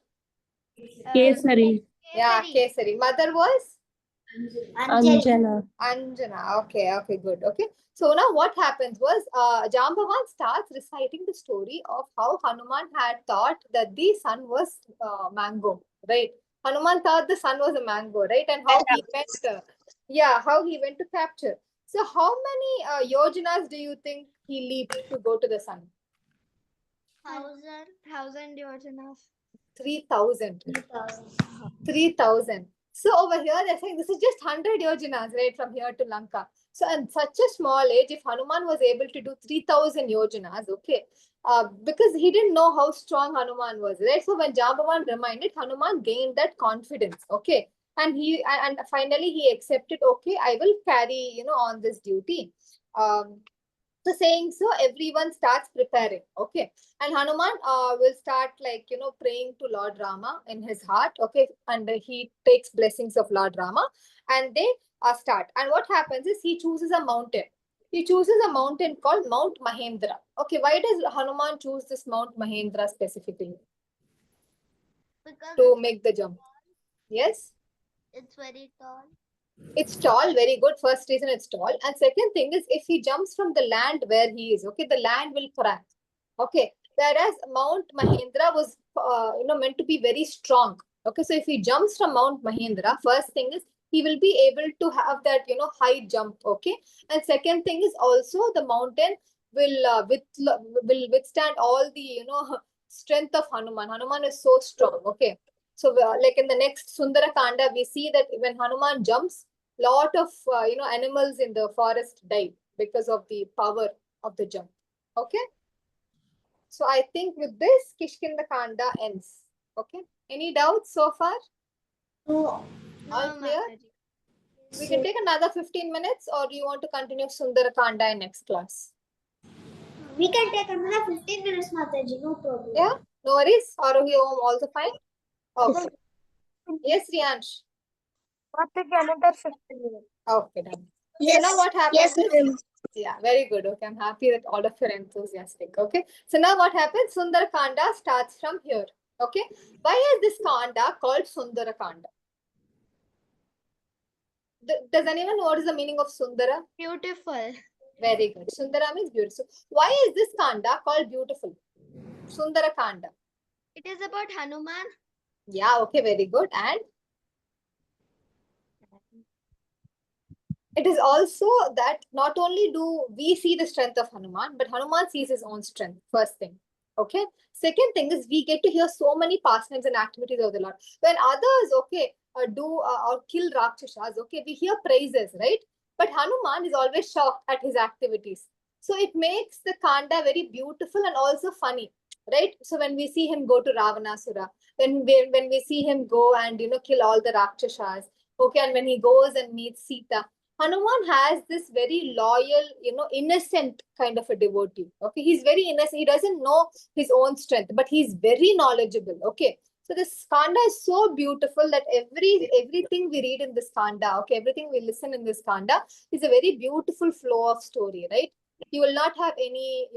[SPEAKER 4] Kesari.
[SPEAKER 2] Yeah, Kesari. Mother was?
[SPEAKER 4] Anjana.
[SPEAKER 2] Anjana. Okay, good. Okay. So now what happens was Jambavan starts reciting the story of how Hanuman had thought that the sun was mango, right? Hanuman thought the sun was a mango, right? And how he went, how he went to capture. So how many yojanas do you think he leaped to go to the sun?
[SPEAKER 3] 1,000 yojanas.
[SPEAKER 2] 3,000.
[SPEAKER 1] 3,000.
[SPEAKER 2] 3,000. So over here, they're saying this is just 100 yojanas, right, from here to Lanka. So in such a small age, if Hanuman was able to do 3,000 yojanas, okay, because he didn't know how strong Hanuman was, right? So when Jambavan reminded, Hanuman gained that confidence, okay, and finally he accepted, okay, I will carry, on this duty. So saying so, everyone starts preparing, okay, and Hanuman will start like praying to Lord Rama in his heart, okay, and he takes blessings of Lord Rama, and they start. And what happens is he chooses a mountain. He chooses a mountain called Mount Mahendra. Okay, why does Hanuman choose this Mount Mahendra specifically?
[SPEAKER 3] Because
[SPEAKER 2] To make the jump. Yes.
[SPEAKER 3] it's very tall.
[SPEAKER 2] It's tall, very good. First reason it's tall. And second thing is if he jumps from the land where he is, okay, the land will crack. Okay. Whereas Mount Mahendra was, meant to be very strong. Okay. So if he jumps from Mount Mahendra, first thing is he will be able to have that, high jump. Okay. And second thing is also the mountain will withstand all the, strength of Hanuman. Hanuman is so strong. Okay. So like in the next Sundara Kanda, we see that when Hanuman jumps, lot of animals in the forest die because of the power of the jump. Okay. So I think with this Kishkinda Kanda ends. Okay. Any doubts so far?
[SPEAKER 1] No.
[SPEAKER 2] All clear?
[SPEAKER 3] Mataji.
[SPEAKER 2] We can take another 15 minutes, or do you want to continue Sundara Kanda in next class?
[SPEAKER 1] We can take another 15 minutes, Mataji. No problem.
[SPEAKER 2] Yeah. No worries. Arohi Om also fine. Okay. Yes, Riyansh.
[SPEAKER 4] What take another 15 minutes?
[SPEAKER 2] Okay, done.
[SPEAKER 1] Yes.
[SPEAKER 2] So now what happens
[SPEAKER 1] Yes,
[SPEAKER 2] is,
[SPEAKER 1] ma'am.
[SPEAKER 2] yeah, very good. Okay, I'm happy that all of you are enthusiastic. Okay, so now what happens? Sundar Kanda starts from here. Okay, why is this Kanda called Sundara Kanda? Does anyone know what is the meaning of Sundara?
[SPEAKER 3] Beautiful.
[SPEAKER 2] Very good. Sundara means beautiful. Why is this Kanda called beautiful? Sundara Kanda.
[SPEAKER 3] It is about Hanuman.
[SPEAKER 2] Yeah, okay, very good. And it is also that not only do we see the strength of Hanuman, but Hanuman sees his own strength, first thing. Okay. Second thing is we get to hear so many pastimes and activities of the Lord. When others, okay, do or kill Rakshasas, okay, we hear praises, right? But Hanuman is always shocked at his activities. So it makes the Kanda very beautiful and also funny, right? So when we see him go to Ravanasura, when we see him go and, kill all the Rakshasas, okay, and when he goes and meets Sita, Hanuman has this very loyal, innocent kind of a devotee. Okay, he's very innocent. He doesn't know his own strength, but he's very knowledgeable. Okay, so this Kanda is so beautiful that everything we read in this Kanda, okay, everything we listen in this Kanda is a very beautiful flow of story, right? You will not have any,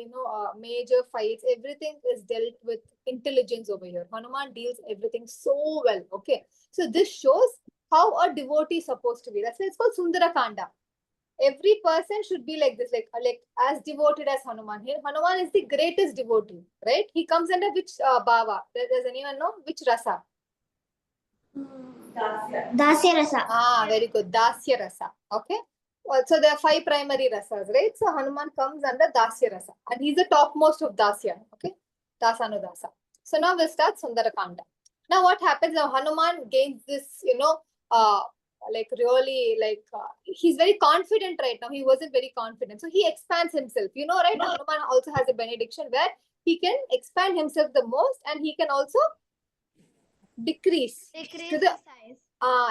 [SPEAKER 2] major fights. Everything is dealt with intelligence over here. Hanuman deals everything so well. Okay, so this shows how a devotee is supposed to be. That's why it's called Sundara Kanda. every person should be like this, like as devoted as Hanuman. Here, Hanuman is the greatest devotee, right? He comes under which bhava? Does anyone know which rasa?
[SPEAKER 1] Dasya rasa.
[SPEAKER 2] Ah, very good. Dasya rasa. Okay. So there are 5 primary rasas, right? So Hanuman comes under Dasya rasa, and he's the topmost of Dasya. Okay, Dasanudasa. So now we'll start Sundarakanda. Now what happens? Now Hanuman gains this, like really like he's very confident right now. He wasn't very confident, so he expands himself. You know, right? Hanuman also has a benediction where he can expand himself the most, and he can also decrease
[SPEAKER 3] Decrease
[SPEAKER 2] to
[SPEAKER 3] the
[SPEAKER 2] the
[SPEAKER 3] size.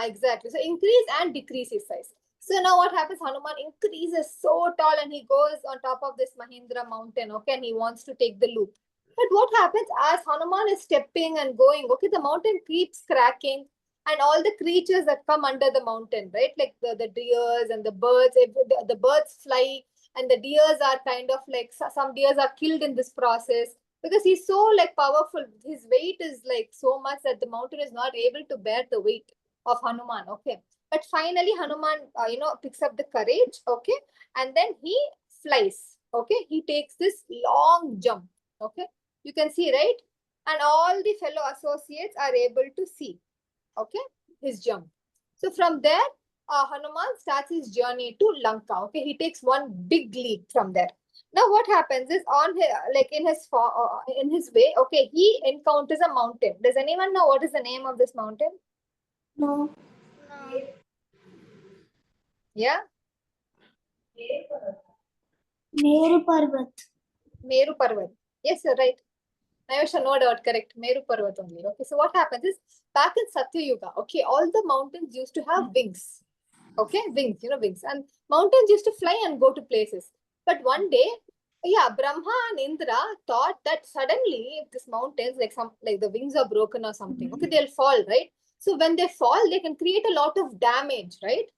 [SPEAKER 2] exactly. So increase and decrease his size. So now what happens? Hanuman increases so tall and he goes on top of this Mahindra mountain, okay, and he wants to take the loop. But what happens as Hanuman is stepping and going, okay, the mountain keeps cracking and all the creatures that come under the mountain, right? Like the deers and the birds, the birds fly and the deers are kind of like, some deers are killed in this process because he's so like powerful. His weight is like so much that the mountain is not able to bear the weight of Hanuman, okay. But finally, Hanuman, picks up the courage, okay, and then he flies, okay. He takes this long jump, okay. You can see, right? And all the fellow associates are able to see, okay, his jump. So from there, Hanuman starts his journey to Lanka, okay. He takes one big leap from there. Now what happens is on his, like in his way, okay, he encounters a mountain. Does anyone know what is the name of this mountain?
[SPEAKER 1] No.
[SPEAKER 3] No.
[SPEAKER 2] Yeah,
[SPEAKER 1] Meru Parvat.
[SPEAKER 2] Meru Parvat. Yes, you're right. Naivasha, no doubt, correct. Meru Parvat only. Okay, so what happens is back in Satya Yuga, okay, all the mountains used to have wings. Okay, wings, wings. And mountains used to fly and go to places. But one day, yeah, Brahma and Indra thought that suddenly if this mountains, like the wings are broken or something, okay, they'll fall, right? So when they fall, they can create a lot of damage, right?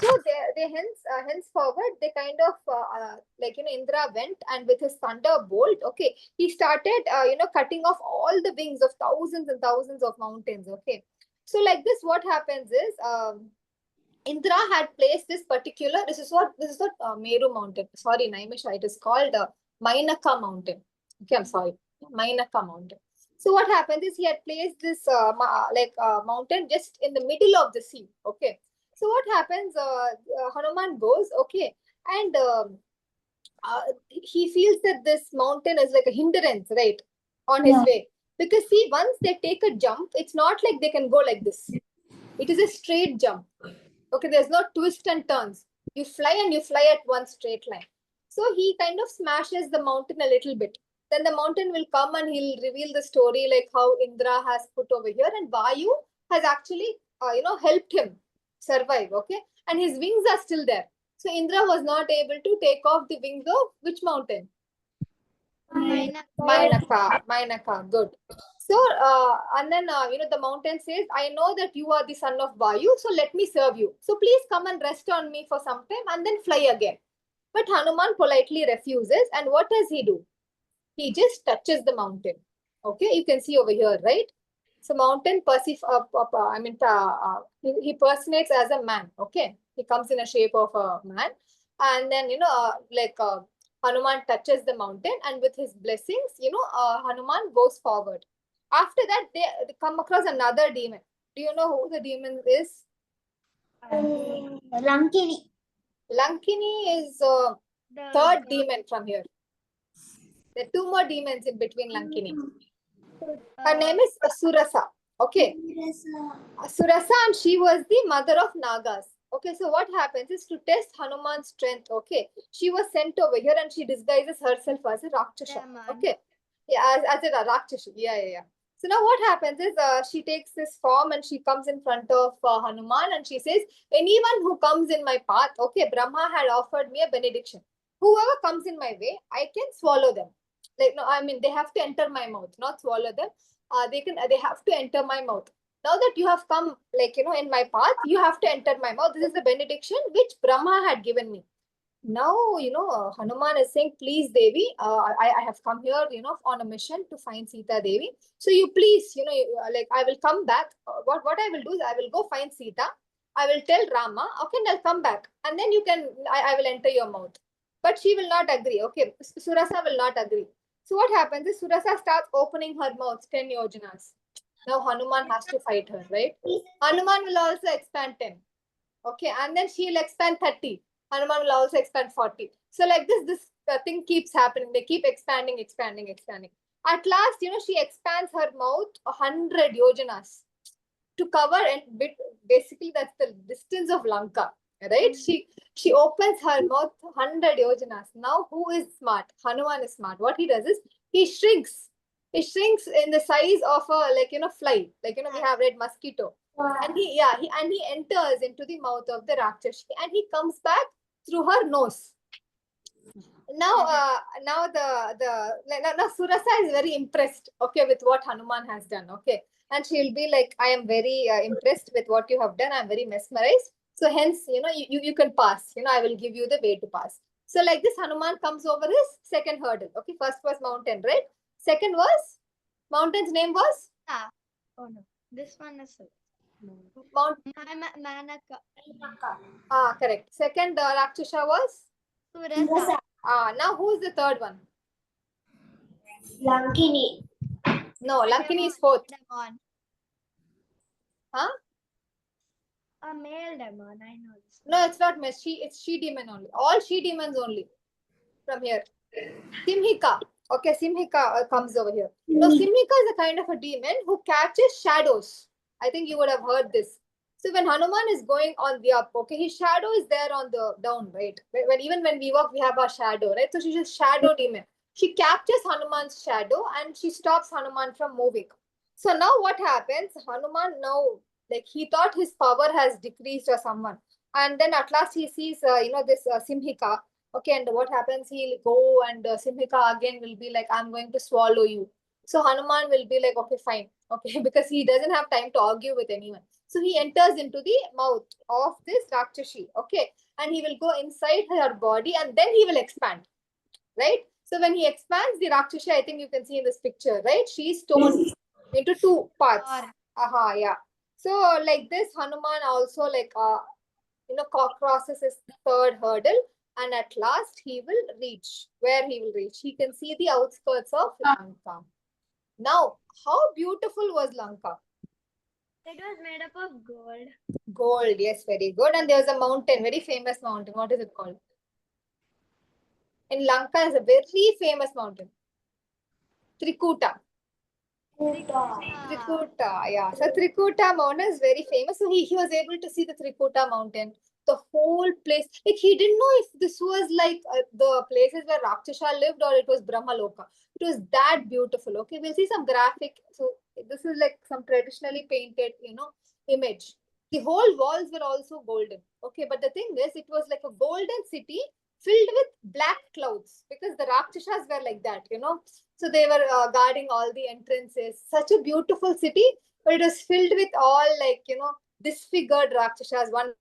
[SPEAKER 2] So they henceforward, they kind of Indra went and with his thunderbolt, okay, he started cutting off all the wings of thousands and thousands of mountains, okay. So like this, what happens is Indra had placed this is what Meru mountain. Sorry, Naimisha, it is called Mainaka mountain. Okay, I'm sorry, Mainaka mountain. So what happens is he had placed this mountain just in the middle of the sea. Okay. So what happens? Hanuman goes, okay, and he feels that this mountain is like a hindrance, right, on his way. Because see, once they take a jump, it's not like they can go like this. It is a straight jump. Okay, there's no twist and turns. You fly and you fly at one straight line. So he kind of smashes the mountain a little bit. Then the mountain will come and he'll reveal the story like how Indra has put over here and Vayu has actually, helped him survive. Okay, and his wings are still there. So Indra was not able to take off the wings of which mountain? Mainaka, good. So, and then, the mountain says, I know that you are the son of Vayu, so let me serve you. So please come and rest on me for some time and then fly again. But Hanuman politely refuses. And what does he do? He just touches the mountain. Okay, you can see over here, right? So mountain he personates as a man. Okay, he comes in a shape of a man. And then, Hanuman touches the mountain and with his blessings, Hanuman goes forward. After that, they come across another demon. Do you know who the demon is?
[SPEAKER 1] Lankini.
[SPEAKER 2] Lankini is third demon from here. There are 2 more demons in between Lankini. Her name is Asurasa. Okay. Asurasa, and she was the mother of Nagas. Okay, so what happens is to test Hanuman's strength, okay, she was sent over here and she disguises herself as a Rakshasa. Okay. Yeah, as a Rakshasa. Yeah. So now what happens is she takes this form and she comes in front of Hanuman and she says, anyone who comes in my path, okay, Brahma had offered me a benediction. Whoever comes in my way, I can swallow them. They have to enter my mouth, not swallow them. They have to enter my mouth. Now that you have come, in my path, you have to enter my mouth. This is the benediction which Brahma had given me. Now, Hanuman is saying, please, Devi, I have come here, on a mission to find Sita Devi. So you please, I will come back. What I will do is I will go find Sita I will tell Rama, okay, and I'll come back. And then I will enter your mouth. But she will not agree. Okay, Surasa will not agree. So what happens is Surasa starts opening her mouth 10 yojanas. Now Hanuman has to fight her, right? Hanuman will also expand 10. Okay, and then she will expand 30. Hanuman will also expand 40. So like this thing keeps happening. They keep expanding, expanding, expanding. At last, she expands her mouth 100 yojanas to cover, and basically that's the distance of Lanka, right? She opens her mouth 100 yojanas. Now who is smart? Hanuman is smart. What he does is he shrinks. He shrinks in the size of a fly. We have red mosquito. And he enters into the mouth of the Rakshasi, and he comes back through her nose. Now Surasa is very impressed, okay, with what Hanuman has done, okay, and she'll be like, I am very impressed with what you have done. I'm very mesmerized. So hence, you can pass. I will give you the way to pass. So like this, Hanuman comes over his second hurdle. Okay, first was mountain, right? Second was mountain's name was
[SPEAKER 3] Oh no, this one is
[SPEAKER 2] Mount.
[SPEAKER 3] Manaka.
[SPEAKER 2] Correct. Second Rakshasa was
[SPEAKER 3] Surasa.
[SPEAKER 2] now who is the third one?
[SPEAKER 1] Lankini.
[SPEAKER 2] No, Lankini is fourth.
[SPEAKER 3] Demon.
[SPEAKER 2] Huh?
[SPEAKER 3] A male demon, I know this.
[SPEAKER 2] No, it's not mess. It's she demon only. All she demons only. From here. Simhika. Okay, Simhika comes over here. Now, Simhika is a kind of a demon who catches shadows. I think you would have heard this. So when Hanuman is going on the up, okay, his shadow is there on the down, right? Even when we walk, we have our shadow, right? So she's a shadow demon. She captures Hanuman's shadow and she stops Hanuman from moving. So now what happens? Hanuman now, like he thought his power has decreased or someone. And then at last he sees, this Simhika. Okay, and what happens? He'll go and Simhika again will be like, I'm going to swallow you. So Hanuman will be like, okay, fine. Okay, because he doesn't have time to argue with anyone. So he enters into the mouth of this Rakshasi. Okay, and he will go inside her body and then he will expand. Right? So when he expands the Rakshasi, I think you can see in this picture, right? She is torn into two parts. Yeah. So like this, Hanuman also crosses his third hurdle, and at last he will reach. Where he will reach? He can see the outskirts of Lanka. Now, how beautiful was Lanka?
[SPEAKER 3] It was made up of gold.
[SPEAKER 2] Gold, yes, very good. And there was a mountain, very famous mountain. What is it called? In Lanka is a very famous mountain. Trikuta. Trikuta, yeah. So Trikuta mountain is very famous. So he was able to see the Trikuta mountain, the whole place. Like he didn't know if this was like the places where Rakshasa lived or it was Brahmaloka. It was that beautiful. Okay, we'll see some graphic. So this is like some traditionally painted, image. The whole walls were also golden. Okay, but the thing is, it was like a golden city filled with black clouds because the Rakshasas were like that. So they were guarding all the entrances. Such a beautiful city, but it was filled with all disfigured Rakshasas. One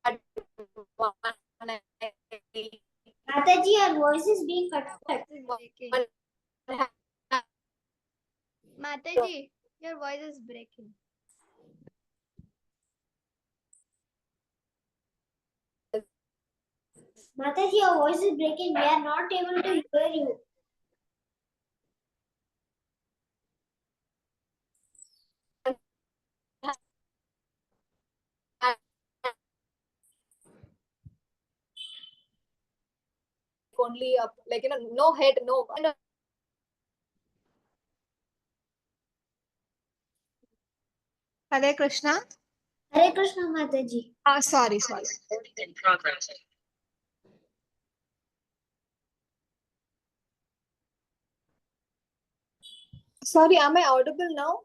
[SPEAKER 2] had one eye,
[SPEAKER 1] Mataji, your voice is being cut off.
[SPEAKER 2] one had
[SPEAKER 3] Mataji, your voice is breaking.
[SPEAKER 1] Mataji, your voice is breaking. We are not able to hear you.
[SPEAKER 2] only up, no head, no. Hare Krishna.
[SPEAKER 1] Hare Krishna, Mataji.
[SPEAKER 2] Sorry.
[SPEAKER 5] In progress.
[SPEAKER 2] Sorry, am I audible now?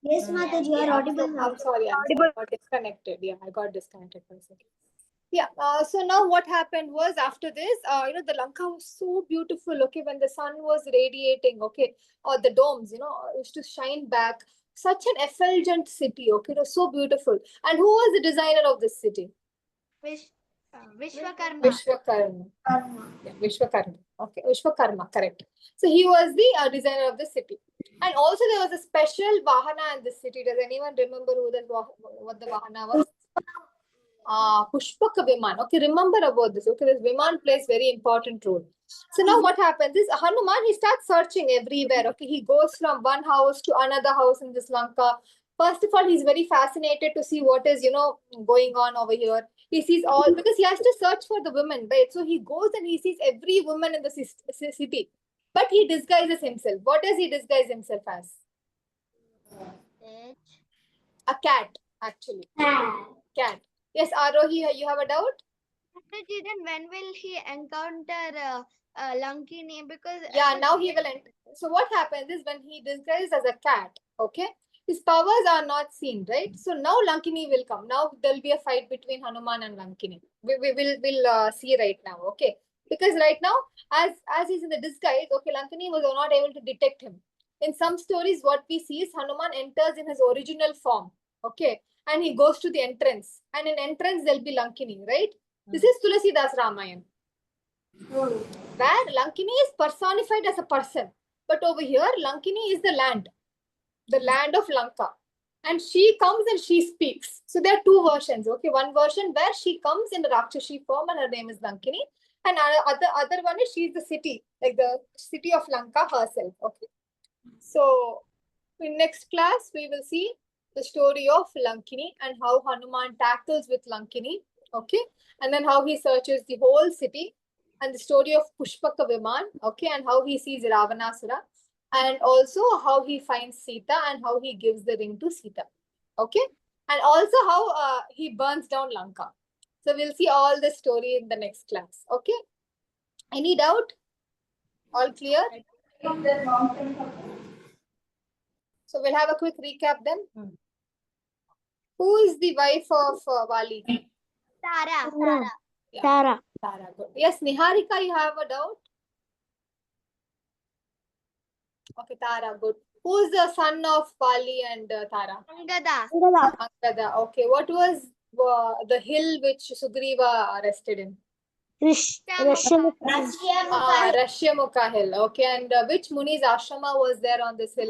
[SPEAKER 1] Yes, Mataji, you are audible now.
[SPEAKER 2] I'm sorry, I got disconnected. Yeah, I got disconnected for a second. Yeah, so now what happened was after this, the Lanka was so beautiful, okay, when the sun was radiating, okay, or the domes, used to shine back. Such an effulgent city, okay, it was so beautiful. And who was the designer of this city?
[SPEAKER 3] Vishwakarma.
[SPEAKER 2] Vishwakarma. Yeah, Vishwakarma. Okay, Vishwakarma, correct. So he was the designer of the city. And also there was a special Vahana in this city. Does anyone remember what the Vahana was? Pushpaka Viman. Okay, remember about this. Okay, this Viman plays very important role. So now what happens is Hanuman, he starts searching everywhere. Okay, he goes from one house to another house in this Lanka. First of all, he's very fascinated to see what is, going on over here. He sees all, because he has to search for the women, right? So he goes and he sees every woman in the city. But he disguises himself. What does he disguise himself as? A cat, actually. Cat. Yes, Arohi, you have a doubt?
[SPEAKER 3] Mataji, then when will he encounter Lankini? Because
[SPEAKER 2] Yeah, now he will enter. So what happens is when he disguises as a cat, okay, his powers are not seen, right? So now Lankini will come. Now there'll be a fight between Hanuman and Lankini. We'll see right now, okay? Because right now, as he's in the disguise, okay, Lankini was not able to detect him. In some stories, what we see is Hanuman enters in his original form, okay, and he goes to the entrance, and in entrance there'll be Lankini, right? This is Tulasidas Ramayan, where Lankini is personified as a person. But over here, Lankini is the land of Lanka. And she comes and she speaks. So there are two versions. Okay, one version where she comes in the Rakshashi form and her name is Lankini. And other one is she's the city, like the city of Lanka herself. Okay. So in next class, we will see the story of Lankini and how Hanuman tackles with Lankini. Okay. And then how he searches the whole city, and the story of Pushpaka Viman, okay, and how he sees Ravanasura, and also how he finds Sita and how he gives the ring to Sita, okay, and also how he burns down Lanka. So we'll see all the story in the next class, okay. Any doubt? All clear? So we'll have a quick recap then. Who is the wife of Vali?
[SPEAKER 3] Tara.
[SPEAKER 2] Yeah.
[SPEAKER 4] Tara.
[SPEAKER 2] Tara, good. Yes, Niharika, you have a doubt? Okay, Tara, good. Who is the son of Vali and Tara?
[SPEAKER 3] Angada.
[SPEAKER 2] Kanda. Okay, what was the hill which Sugriva rested in?
[SPEAKER 4] Russian.
[SPEAKER 2] Rashyamukha hill. Okay, and which Muni's ashrama was there on this hill?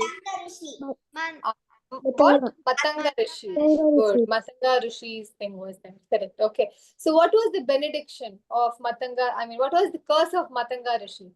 [SPEAKER 3] Man.
[SPEAKER 2] What? Matanga Rishi. Good. Matanga Rishi's thing was there. Correct. Okay. So what was the benediction of Matanga? I mean, what was the curse of Matanga Rishi?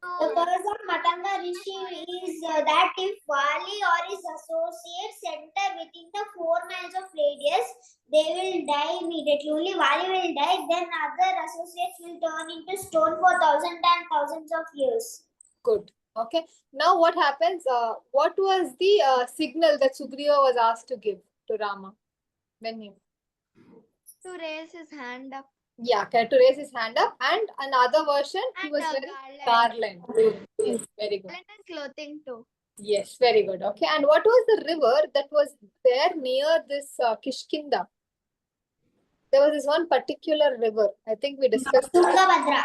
[SPEAKER 1] The curse of Matanga Rishi is that if Vali or his associates enter within the 4 miles of radius, they will die immediately. Only Vali will die, then other associates will turn into stone for thousands and thousands of years.
[SPEAKER 2] Good. Okay. Now what happens? What was the signal that Sugriva was asked to give to Rama? When he...
[SPEAKER 3] To raise his hand up.
[SPEAKER 2] Yeah, to raise his hand up, and another version, he was wearing garland. Good. Yes, very good.
[SPEAKER 3] And clothing too.
[SPEAKER 2] Yes, very good. Okay, and what was the river that was there near this Kiskindha? There was this one particular river. I think we discussed
[SPEAKER 1] Tungabhadra.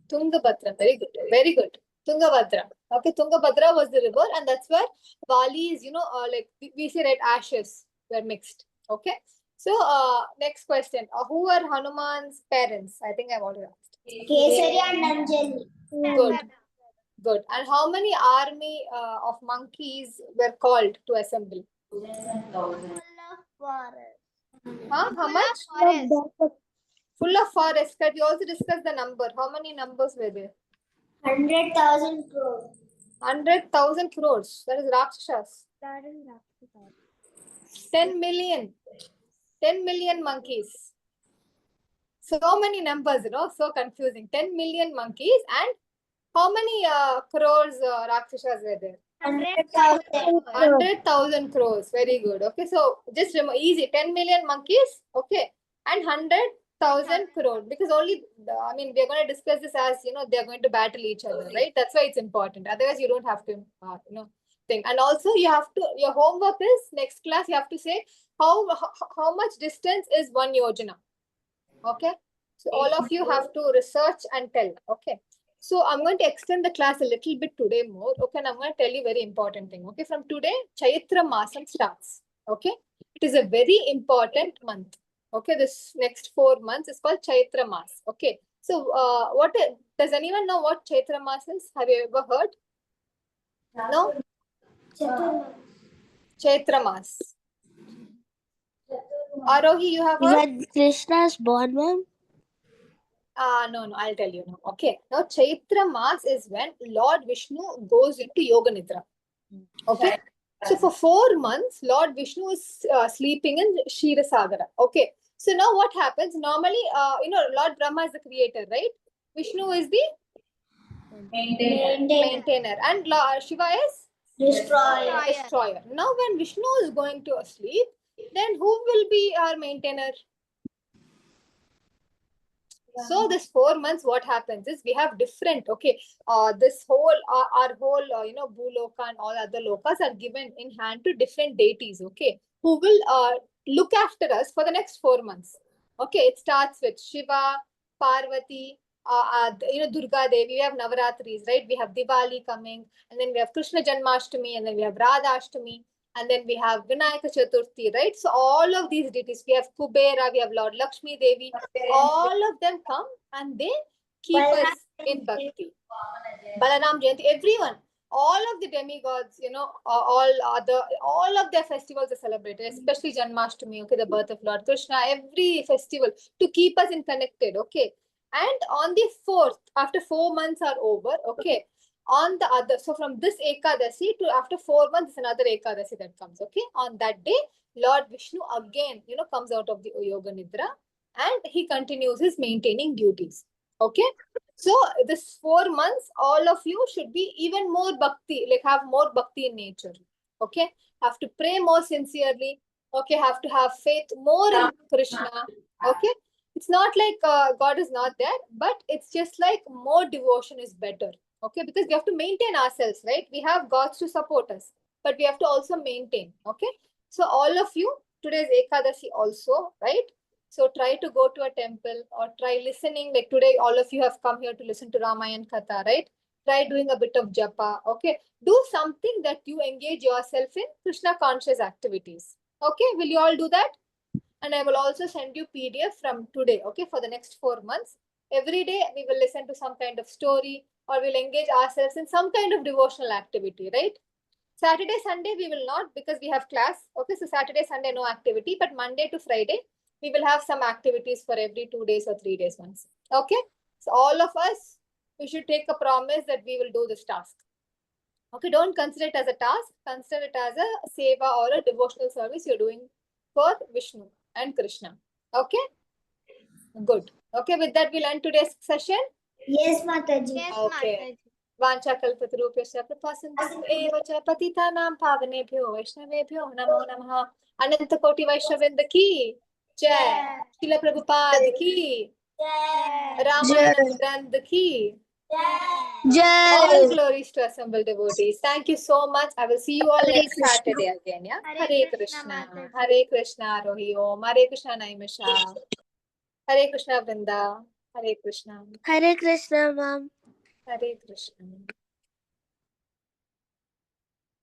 [SPEAKER 2] Tungabhadra. Very good. Very good. Tungabhadra. Okay, Tungabhadra was the river, and that's where Vali's, like we say, right, ashes were mixed. Okay. So, next question. Who were Hanuman's parents? I think I've already asked.
[SPEAKER 1] Kesari and Anjali.
[SPEAKER 2] Good. Good. And how many army of monkeys were called to assemble?
[SPEAKER 3] Full of forest.
[SPEAKER 2] Huh? How
[SPEAKER 3] Full
[SPEAKER 2] much?
[SPEAKER 3] of forest.
[SPEAKER 2] Full of forest. But we also discussed the number. How many numbers were there?
[SPEAKER 1] 100,000 crores.
[SPEAKER 2] 100,000 crores. That is Rakshas.
[SPEAKER 3] That is Rakshasa.
[SPEAKER 2] 10 million. 10 million monkeys. So many numbers, so confusing. 10 million monkeys, and how many crores Rakshasas were there?
[SPEAKER 1] 100,000.
[SPEAKER 2] 100,000 crores. Very good. Okay, so just remember, easy. 10 million monkeys, okay, and 100,000 crores. Because only, I mean, we are going to discuss this as, they are going to battle each other, right? That's why it's important. Otherwise, you don't have to, think. And also, you have to, your homework is, next class, you have to say, how much distance is 1 yojana? Okay, so all of you have to research and tell. Okay, so I'm going to extend the class a little bit today more. Okay, and I'm going to tell you very important thing. Okay, from today, Chaitra Masam starts. Okay, it is a very important month. Okay, this next 4 months is called Chaitra Mas. Okay, so does anyone know what Chaitra Mas is? Have you ever heard? No? Chaitra Mas. Arohi, you have heard?
[SPEAKER 4] When Krishna is born, ma'am?
[SPEAKER 2] No, I'll tell you now. Okay. Now, Chaitra Mas is when Lord Vishnu goes into Yoga Nidra. Okay. So, for 4 months, Lord Vishnu is sleeping in Ksheerasagara. Okay. So, now what happens? Normally, Lord Brahma is the creator, right? Vishnu is the maintainer. And Shiva is
[SPEAKER 1] Destroyer.
[SPEAKER 2] destroyer. Now, when Vishnu is going to sleep, then who will be our maintainer? So this 4 months, what happens is we have different, okay, this whole, our whole, Bhuloka and all other lokas are given in hand to different deities, okay, who will look after us for the next 4 months. Okay, it starts with Shiva, Parvati, Durga Devi, we have Navaratris, right? We have Diwali coming, and then we have Krishna Janmashtami, and then we have Radha Ashtami, and then we have Vinayaka Chaturthi, right? So all of these deities, we have Kubera, we have Lord Lakshmi Devi, all of them come and they keep us in bhakti. Balaram Jayanti, everyone, all of the demigods, all of their festivals are celebrated, especially Janmashtami, okay, the birth of Lord Krishna, every festival to keep us in connected, okay. And on the 4th, after 4 months are over, okay, on the other, so from this Ekadasi to after 4 months, another Ekadasi that comes, okay. On that day, Lord Vishnu again, comes out of the Yoga Nidra and he continues his maintaining duties, okay. So this 4 months, all of you should be even more bhakti, like have more bhakti in nature, okay. Have to pray more sincerely, okay. Have to have faith more in Krishna, okay. It's not like God is not there, but it's just like more devotion is better, okay, because we have to maintain ourselves, right? We have gods to support us, but we have to also maintain, okay. So all of you, today's Ekadasi also, right? So try to go to a temple or try listening. Like today, all of you have come here to listen to Ramayan Katha, right? Try doing a bit of japa, okay? Do something that you engage yourself in Krishna conscious activities, okay? Will you all do that? And I will also send you PDF from today, okay, for the next 4 months. Every day we will listen to some kind of story or we'll engage ourselves in some kind of devotional activity, right? Saturday, Sunday, we will not because we have class. Okay, so Saturday, Sunday, no activity, but Monday to Friday, we will have some activities for every 2 days or 3 days once. Okay, so all of us, we should take a promise that we will do this task. Okay, don't consider it as a task, consider it as a seva or a devotional service you're doing for Vishnu and Krishna. Okay, good. Okay, with that, we'll end today's session.
[SPEAKER 1] Yes, Mataji.
[SPEAKER 3] Yes,
[SPEAKER 2] Okay.
[SPEAKER 3] Mataji.
[SPEAKER 2] वाञ्छाकल्पतरुभ्यश्च कृपासिन्धुभ्यो एव च पतितानां पावनेभ्यो वैष्णवेभ्यो नमो नमः अनंतकोटि वैष्णववृंद की जय श्रील प्रभुपाद की रामानंद ग्रंथ की all glories to assembled devotees. Thank you so much. I will see you all next Saturday again. Yeah.
[SPEAKER 3] Hare Krishna, Mataji.
[SPEAKER 2] Hare Krishna Rohi Om. Hare Krishna Naimisha. Hare Krishna Vrinda. Hare Krishna.
[SPEAKER 4] Hare Krishna, ma'am.
[SPEAKER 2] Hare Krishna.